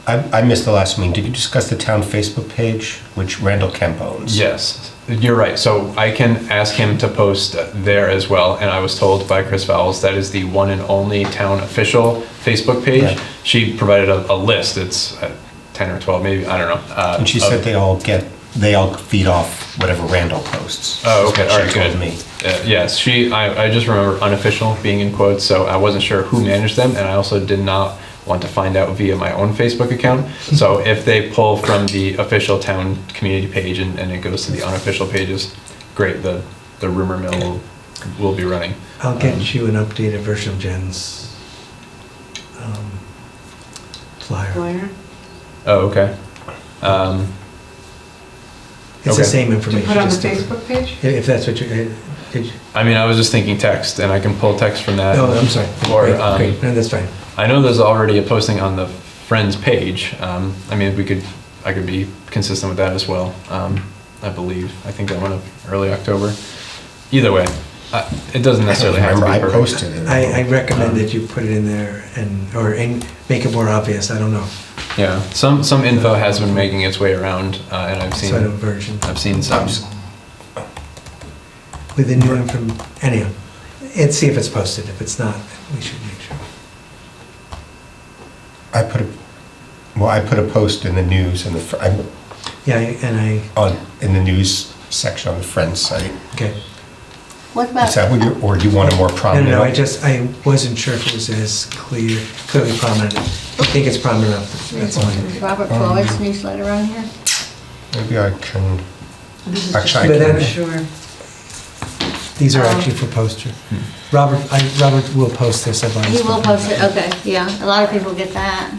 I missed the last meeting. Did you discuss the town Facebook page, which Randall Kemp owns? Yes, you're right. So I can ask him to post there as well. And I was told by Chris Vowles that is the one and only town official Facebook page. Right. She provided a list. It's 10 or 12, maybe, I don't know. And she said they all feed off whatever Randall posts. Oh, is okay, what all she right, told good. me. Yes, I just remember unofficial being in quotes, so I wasn't sure who managed them, and I also did not want to find out via my own Facebook account. So if they pull from the official town community page and it goes to the unofficial pages, great, the rumor mill will be running. I'll get you an updated version of Jen's flyer. Flyer. Oh, okay. It's Okay. the same To information. put on the just different. Facebook page? If that's what you, did you? I mean, I was just thinking text, and I can pull text from that. No, I'm sorry. Or, Great, great. No, that's fine. I know there's already a posting on the Friends page, I mean, I could be consistent with that as well. I believe. I think that went up early October. Either way, it doesn't necessarily have to be Remember, I perfect. posted it. I recommend that you put it in there and make it more obvious, I don't know. Yeah, some info has been making its way around, and I've Sort of seen version. some. With the new information, anyhow, and see if it's posted. If it's not, we should make sure. I put a post in the news in in the news section on the Friends site. Okay. What about? Is that what you're, or do you want a more prominent? No, I wasn't sure if it was as clearly prominent. I think it's prominent enough, that's Is fine. Robert Floyd's newsletter on here? Maybe I can, This is actually, But I then- can. Sure. These are actually for poster. Robert will post this. He will post it, okay, yeah, a lot of people get that.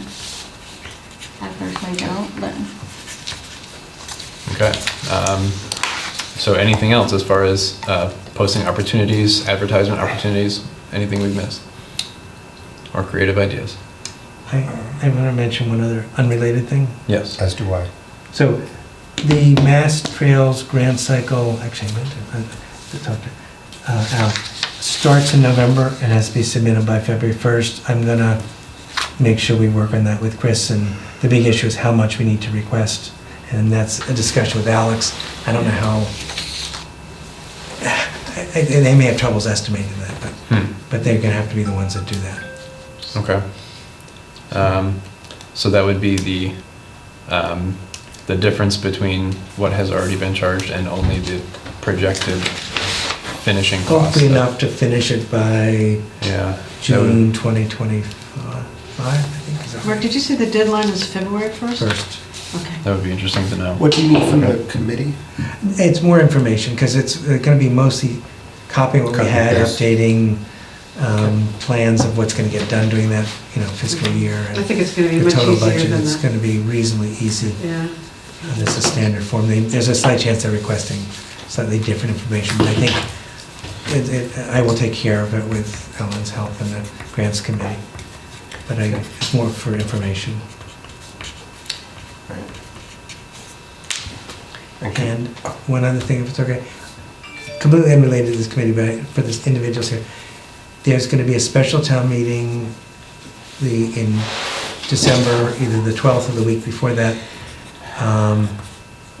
I personally don't, but. Okay. So anything else as far as posting opportunities, advertisement opportunities, anything we've missed? Or creative ideas? I want to mention one other unrelated thing. Yes. As do I. So the Mass Trails Grand Cycle, actually, I meant to talk to Al, starts in November and has to be submitted by February 1st. I'm going to make sure we work on that with Chris, and the big issue is how much we need to request, and that's a discussion with Alex. I don't know how, they may have troubles estimating that, but they're going to have to be the ones that do that. Okay. So that would be the difference between what has already been charged and only the projected finishing cost. Hopefully enough to finish it by Yeah. June 2025, I think. Is that Mark, did you say the deadline was February 1st? First. Okay. That would be interesting to know. What do you need from the committee? It's more information, because it's going to be mostly copying what we Copy had, paste. updating plans of what's going to get done during that, fiscal year. and I think it's going to be the much total easier budget. than It's that. going to be reasonably easy. Yeah. This is standard form. There's a slight chance they're requesting slightly different information, but I think I will take care of it with Ellen's help and the grants committee. But it's more for information. And one other thing, if it's okay, completely unrelated to this committee, but for this individuals here, there's going to be a special town meeting in December, either the 12th or the week before that,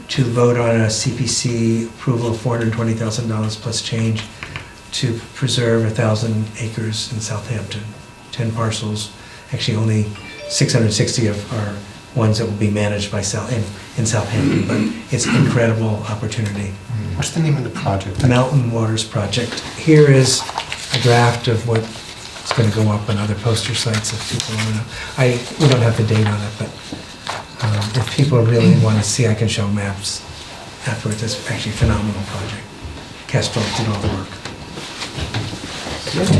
to vote on a CPC approval of $420,000 plus change to preserve 1,000 acres in Southampton, 10 parcels. Actually, only 660 are ones that will be managed by in Southampton, but it's an incredible opportunity. What's the name of the project? Mountain Waters Project. Here is a draft of what's going to go up on other poster sites if people want to know. We don't have the date on it, but if people really want to see, I can show maps afterwards. It's actually a phenomenal project. Kestrel did all the work.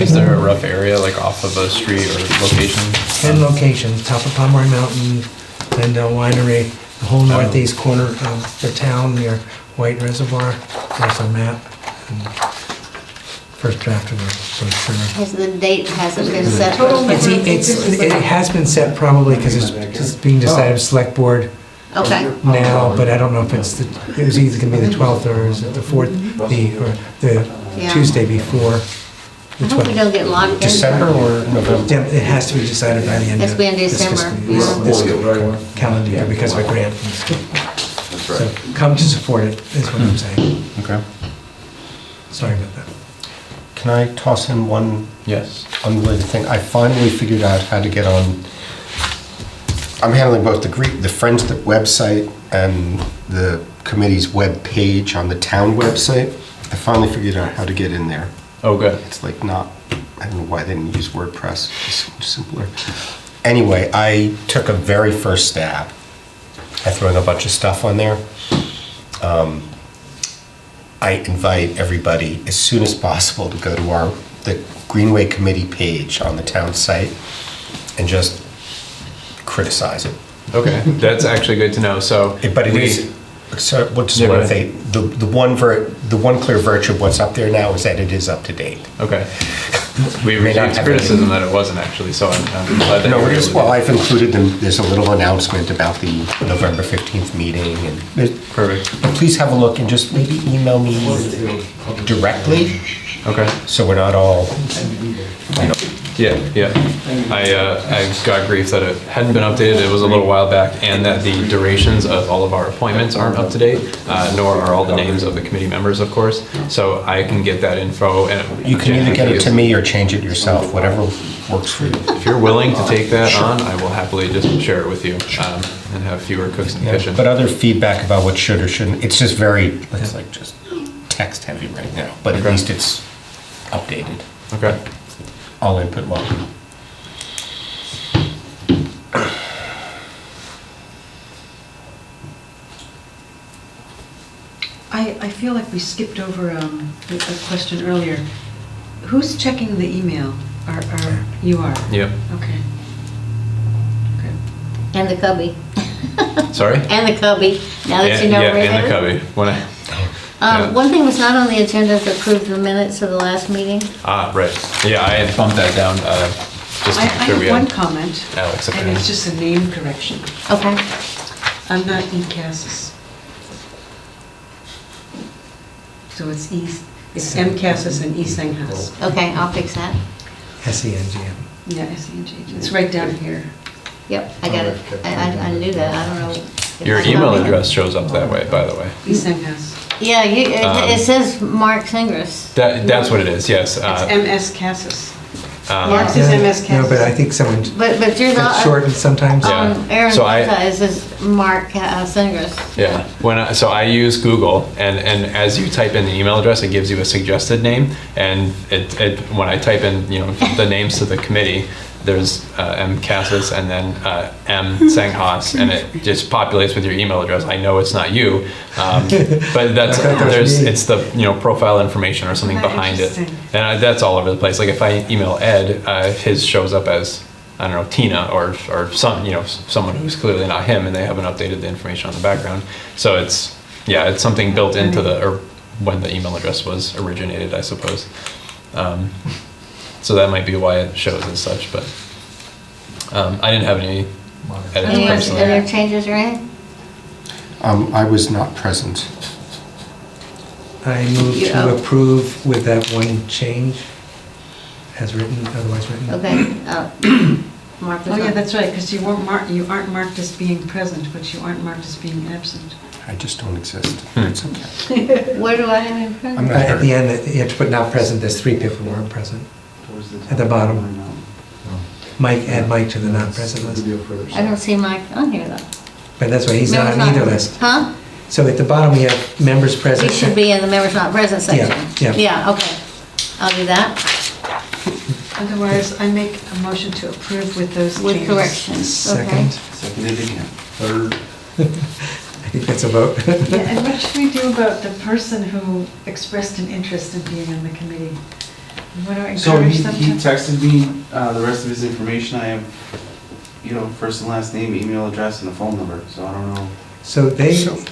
Is there a rough area, like off of a street or location? 10 locations, top of Pomeroy Mountain, Glendale Winery, the whole northeast corner of the town near White Reservoir. There's a map. And first draft of the brochure. Has the date hasn't been set? It has been set probably because it's just being decided with select board Okay, now, but I don't know if it was either going to be the 12th or is it the 4th, or the Yeah. Tuesday before the I hope we 12th. don't get locked in. December or November? It has to be decided by the end Has of to be in this December, fiscal- this calendar year because of a grant. So come to support it, is what I'm saying. Okay. Sorry about that. Can I toss in one Yes. unrelated thing? I finally figured out how to get on. I'm handling both the Friendship website and the committee's web page on the town website. I finally figured out how to get in there. Oh, good. It's like not, I don't know why they didn't use WordPress, it's so much simpler. Anyway, I took a very first stab at throwing a bunch of stuff on there. I invite everybody as soon as possible to go to the Greenway Committee page on the town site and just criticize it. Okay, that's actually good to know. So, But it we- is, So, which is Yeah, one go thing, the one clear virtue of what's up there now is that it is up to date. Okay. We May not received have criticism that it wasn't actually, so I'm glad that No, you were it able is, to well, do I've included them, there's a little announcement about the November 15th meeting, and Perfect. but please have a look and just maybe email me directly, Okay. so we're not all, you know, Yeah. I got grief that it hadn't been updated. It was a little while back, and that the durations of all of our appointments aren't up to date, nor are all the names of the committee members, of course. So I can get that info, and you can either get it to me or change it yourself, whatever works for you. If you're willing to take that on, I will happily just share it with you, and have fewer cooks in the Yeah, kitchen. but other feedback about what should or shouldn't, it's just very, it's like just text heavy right now, but at Okay. least it's updated. Okay. All input welcome. I feel like we skipped over a question earlier. Who's checking the email? You are? Yep. Okay. Okay. And the cubby. Sorry? And the cubby, now that you know Yeah, where it in the is. cubby. When I, yeah. One thing was not on the agenda to approve the minutes of the last meeting. right. Yeah, I had bumped that down, just to I make sure we have one had comment, Alex up and there. it's just a name correction. Okay. I'm not E. Cassis. So it's M. Cassis and E. Senghaus. Okay, I'll fix that. SENGM. Yeah, S-E-N-G. It's right down here. Yep, I got it. I knew that, I don't know. if Your it's email not- address shows up that way, by the way. E. Senghaus. Yeah, it says Mark Singers. That's what it is, yes. It's M.S. Cassis. Um, Mark says M.S. Cassis. No, but I think someone, But yours it's shortened sometimes. Yeah. Aaron's So I- website, it says Mark Singers. Yeah, so I use Google, and as you type in the email address, it gives you a suggested name, and when I type in, the names to the committee, there's M. Cassis and then M. Senghaus, and it just populates with your email address. I know it's not you, but it's the profile information or something behind it, Interesting. and that's all over the place. Like if I email Ed, his shows up as, I don't know, Tina or someone who's clearly not him, and they haven't updated the information on the background. So it's something built into or when the email address was originated, I suppose. So that might be why it shows as such, but I didn't have any edits Any personally. other changes or anything? I was not present. I move You- to approve with that one change, as written, otherwise written. Okay. Mark was Oh, yeah, on. that's right, because you aren't marked as being present, but you aren't marked as being absent. I just don't exist. It's okay. Where do I have him I'm present? not At the here. end, you have to put not present, there's 3 people who weren't present. At the bottom. Mike, add Mike to the not present list. I don't see Mike on here though. But that's why he's not Members on either list. Huh? So at the bottom, we have members He present. should be in the members not present section. Yeah. Yeah, okay. I'll do that Otherwise, I make a motion to approve with those changes. with corrections, okay? Second. Seconded again. Third. I think that's a vote. Yeah, and what should we do about the person who expressed an interest in being on the committee? What do I So encourage them he to? texted me the rest of his information. I have, first and last name, email address, and a phone number, so I don't know. So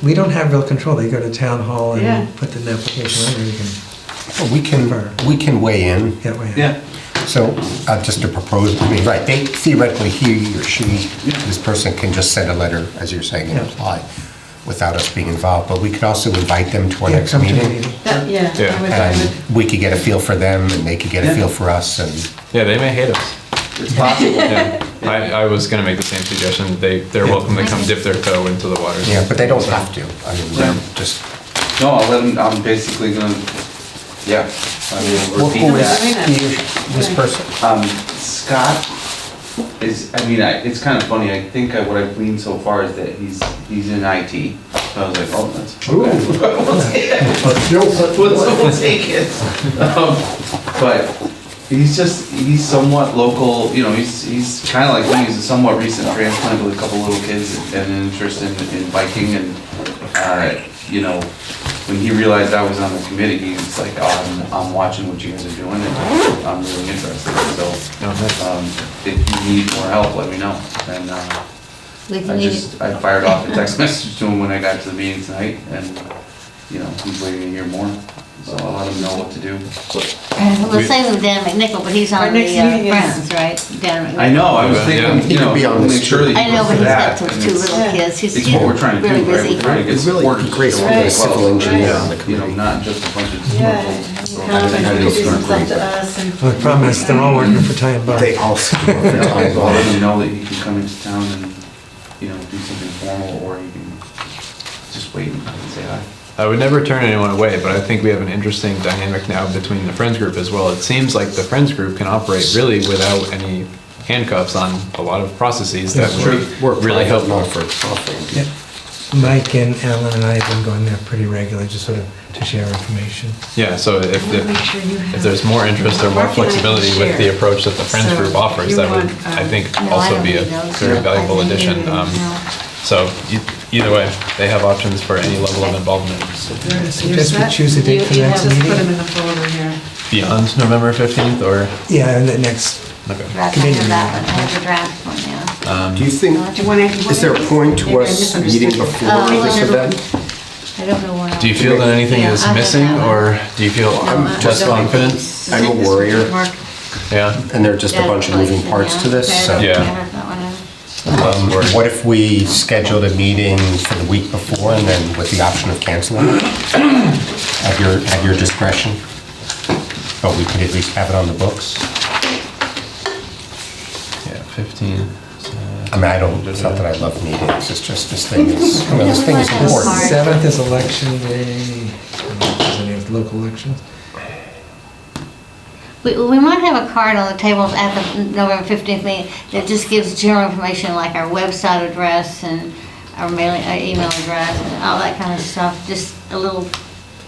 we don't have real control. They go to town hall Yeah. and put the application on, and we can, We can weigh in. get way. Yeah. So, just to propose, right, they theoretically, he or she, this person can just send a letter, as you're saying, and Yeah. apply without us being involved, but we could also invite them to our Yeah, next come to the meeting. meeting. Yeah, Yeah. I would, And we could get a feel for them, and they could get a feel for us, and Yeah, they may hate us. It's possible. Yeah. I was gonna make the same suggestion. They're welcome to come dip their toe into the water. yeah, but they don't have to. I mean, Yeah. just, No, I'll let him, I'm basically gonna, yeah. I mean, who repeat is that. this person? Scott is, it's kind of funny, I think what I've gleaned so far is that he's in IT. So I was like, oh, that's. We'll take it. But he's somewhat local, he's kind of like me, he's a somewhat recent transplant with a couple little kids and an interest in biking, and, when he realized I was on the committee, he was like, oh, I'm watching what you guys are doing, and I'm really interested, so, if you need more help, let me know, and, We can I leave just, it. I fired off a text message to him when I got to the meeting tonight, and, you know, he's waiting to hear more, so I'll let him know what to do. We'll say with Dan McNichol, but he's Our on the next meeting is- Friends, right? Dan McNichol. I know, I was thinking, He you could know, be on make this sure that too. he I know, goes but to he's that. got and two it's- little kids. He's It's what we're trying to do, really right? busy. We're trying to get It'd really support. be great if we so- had a civil engineer on the You know, committee. not just a bunch of Yeah, commercial. come and introduce himself to us and. Well, I promise, they're all working for Ty and Bob. They also work for Yeah, time so I'll let him bond. know that he can come into town and, you know, do something formal, or he can just wait and say hi. I would never turn anyone away, but I think we have an interesting dynamic now between the Friends group as well. It seems like the Friends group can operate really without any handcuffs on a lot of processes that We're would really help. not for offering. Yep. Mike and Alan and I have been going there pretty regularly, just sort of to share information. Yeah, so if, Make sure you have- if there's more interest or more Mark and I can flexibility with the share. approach that the Friends So group offers, you that would, want, I think, No, I also don't be a need those. very valuable I think addition. you need no. So either way, they have options for any level of involvement I suggest we choose a date for the You next just put them meeting. in the folder here. beyond November 15th or, Yeah, and the next, okay. Draft, I have that one, I have the draft one, yeah. Do you think, Do you want to? is there a point to us meeting before Oh, this I event? I don't know what. Do you feel that anything Yeah, is I have missing, that one. or do you feel less confident? I'm a worrier. Mark, Yeah. And there are just a bunch of moving parts to this, so. Yeah. What if we scheduled a meeting for the week before and then with the option of canceling it? At your discretion? But we could at least have it on the books? Yeah, 15. I mean, it's not that I love meetings, it's just this thing is, this thing is Yeah, important. Hard. 7th is election day, and there's any of the local elections. We might have a card on the tables at the November 15th meeting that just gives general information like our website address and our mailing, our email address and all that kind of stuff. Just a little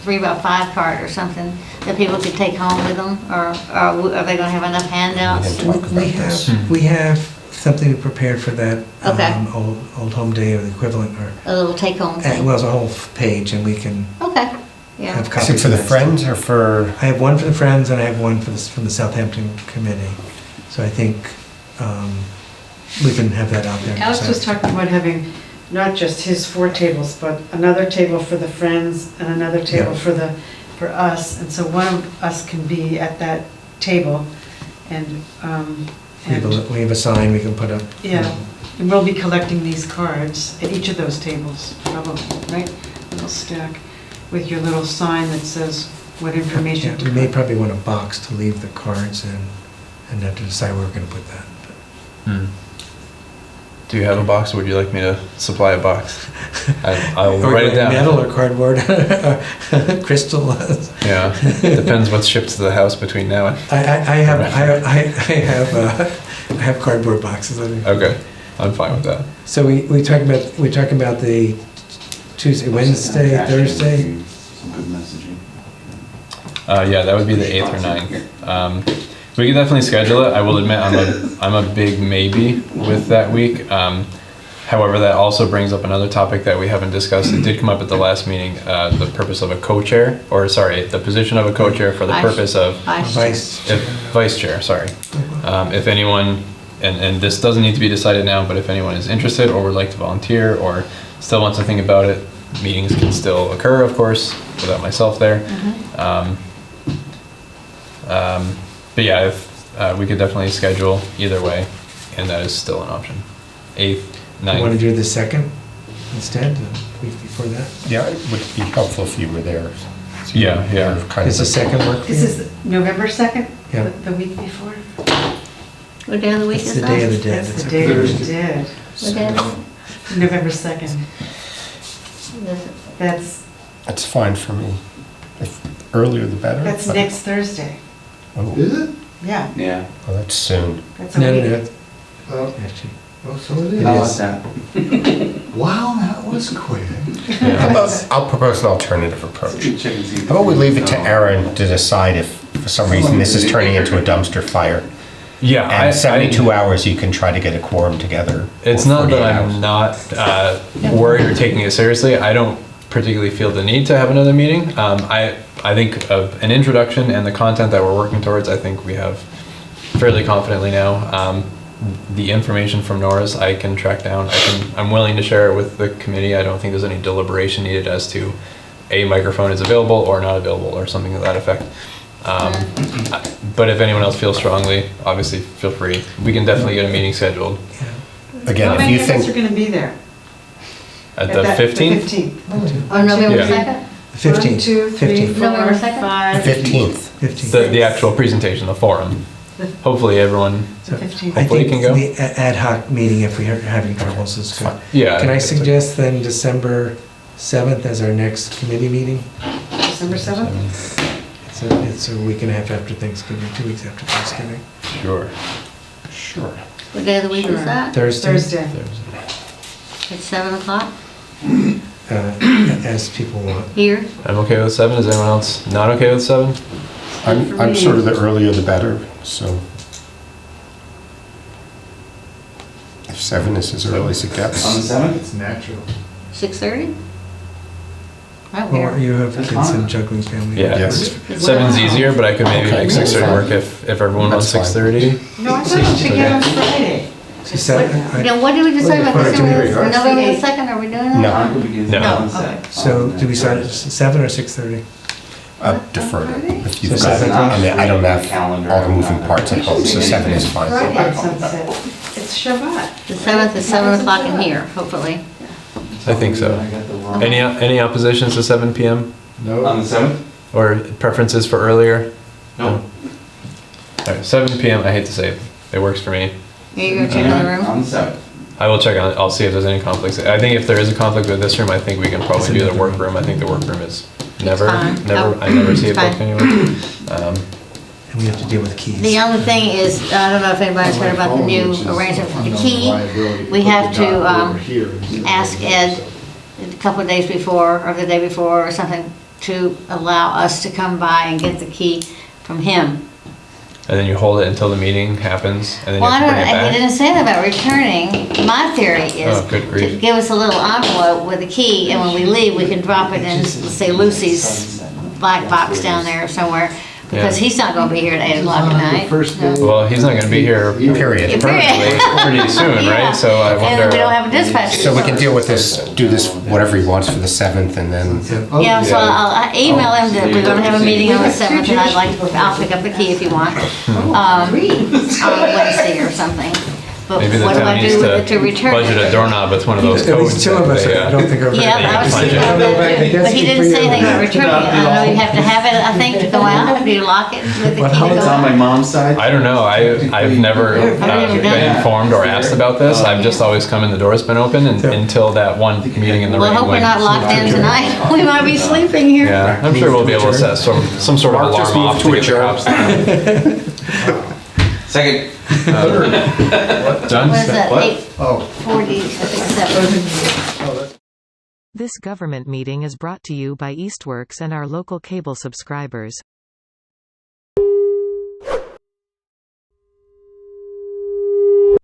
3x5 card or something that people could take home with them, or are they gonna have enough We handouts? didn't talk about this. We have something prepared for that. Okay. Old Home Day or the equivalent, or, A little take-home thing? well, it's a whole page, and we can Okay, yeah. have Is copies. it for the of that. Friends or for, I have one for the Friends, and I have one for from the Southampton Committee. So I think we can have that out there. Alex was talking about having not just his 4 tables, but another table for the Friends and another table Yeah. for us. And so one of us can be at that table and, We have a sign we can put up. yeah, and we'll be collecting these cards at each of those tables, probably, right? A little stack with your little sign that says what Yeah, information to we may put. probably want a box to leave the cards in, and have to decide where we're gonna put that. Hmm. Do you have a box, or would you like me to supply a box? I'll Or write it down. Metal or cardboard, crystal. Yeah, depends what's shipped to the house between now and, I have cardboard boxes. okay, I'm fine with that. So we talk about the Tuesday, Wednesday, Thursday. Some good messaging. Yeah, that would be the 8th or 9th. We could definitely schedule it. I will admit, I'm a big maybe with that week. However, that also brings up another topic that we haven't discussed. It did come up at the last meeting, the purpose of a co-chair, or sorry, the position of a co-chair for the Vice- purpose of, Vice chair. vice chair, sorry. If anyone, and this doesn't need to be decided now, but if anyone is interested or would like to volunteer or still wants to think about it, meetings can still occur, of course, without myself there. But yeah, if, we could definitely schedule either way, and that is still an option. 8th, I want to 9th. do the 2nd instead, the week before that. yeah, it would be helpful if you were there. So Yeah, yeah. you're kind of Is the 2nd work for you? This is November 2nd? Yeah. The week before? What day of the week It's is the that? Day of the Dead. That's It's the a day of the Thursday. dead. What day of November 2nd. the- That's, That's fine for me. If earlier the better. that's but- next Thursday. Oh, Is it? Yeah, Yeah. well, that's soon. that's a No, week. no, Oh, actually. oh, so it How about is. that? Wow, that was quick. How about, I'll propose an alternative approach. Chicken seed. How about we leave it to Aaron to decide if, for some reason, this is turning into a dumpster fire? Yeah, And 72 hours, you can try to get a quorum together. It's or not 48 that hours. I'm not worried or taking it seriously. I don't particularly feel the need to have another meeting. I think of an introduction and the content that we're working towards, I think we have fairly confidently now. the information from Norris I can track down. I'm willing to share it with the committee. I don't think there's any deliberation needed as to a microphone is available or not available or something to that effect. But if anyone else feels strongly, obviously feel free. We can definitely get a meeting scheduled. Again, How if many you of us are think, going to be there? At the 15th? 15th. Oh, November Yeah. 2nd? 15th. 1, 2, 3, 15th. 4, November 2nd? 5. 15th. 15th. The actual presentation, the forum. Hopefully everyone, The 15th. I Hopefully think you can go. the ad hoc meeting, if we are having troubles, is good. yeah. Can I it's a- suggest then December 7th as our next committee meeting? December 7th? It's a week and a half after Thanksgiving, 2 weeks after Thanksgiving. Sure. Sure. What day of the week is Sure. that? Thursday? Thursday. At 7 o'clock As people want. here? I'm okay with 7. Is anyone else not okay with 7? I'm sort of the earlier the better, so. If 7 is as early as it On the gets. 7th? It's natural. 6:30? I don't Or care. you have That's kids fine. and juggling family. Yeah. Yes. 7's easier, but I could maybe Okay, make that's 6:30 fine. work if everyone wants That's fine. 6:30. No, I thought it began on Friday. Yeah, what did we decide about What do December, we do? November the 2nd? Are we doing that? No. Hanukkah begins No. on No, Sunday. okay. So do we start at 7 or 6:30? Defer it. If you've So got, 7 I mean, I don't have Calendar. all the moving parts at home, so 7 is fine. Friday at sunset. It's Shabbat. The 7th is 7 o'clock in here, hopefully. I think so. I got the wrong- Any oppositions to 7 p.m. On No, the 7th? or preferences for earlier? No. All right, 7 p.m. I hate to say it, it works for me. You're gonna check in the room? On the 7th. I will check on it. I'll see if there's any conflicts. I think if there is a conflict with this room, I think we can probably do the workroom. I think the workroom is never, fine. I never see it It's booked fine. anyway. And we have to deal with keys. The only thing is, I don't know if anybody's heard about the new arrangement for the key. We have to ask Ed a couple of days before, or the day before, or something, to allow us to come by and get the key from him. And then you hold it until the meeting happens, and then Well, you I have to don't, bring it he back. didn't say that about returning. My theory is Oh, good to grief. give us a little envelope with a key, and when we leave, we can drop it in, let's say Lucy's black box down there somewhere, because Yeah. he's not gonna be here at 8 o'clock at night. No. Well, he's not going to be here Period. permanently pretty soon, Yeah. right? So I And wonder. we don't have a dispatch. So we can deal with this, do this, whatever he wants for the 7th, and then, Yeah, so I'll email him that we're gonna have a meeting on the 7th, and I'll pick up the key if you want, on Wednesday or something. But Maybe the what do town I needs do with it to to return budget a it? doorknob with one of those At codes. least 2 of us, that I don't think are. Yeah, I was thinking about that, but he didn't say anything about returning it. I know you have to have it, I think, to go out. Do you lock it with the Well, key how to go It's on my out? mom's side. I don't know. I've never never done been that. informed or asked about this. I've just always come in, the door's been open until that one meeting in the Well, rain. hope we're when- not locked in tonight. We might be sleeping here. Yeah, I'm sure we'll be able to set some sort of Mark, just alarm move off to to get the adjourn. cops. Second. Done? What is that, What? 8:47? This government meeting is brought to you by Eastworks and our local cable subscribers.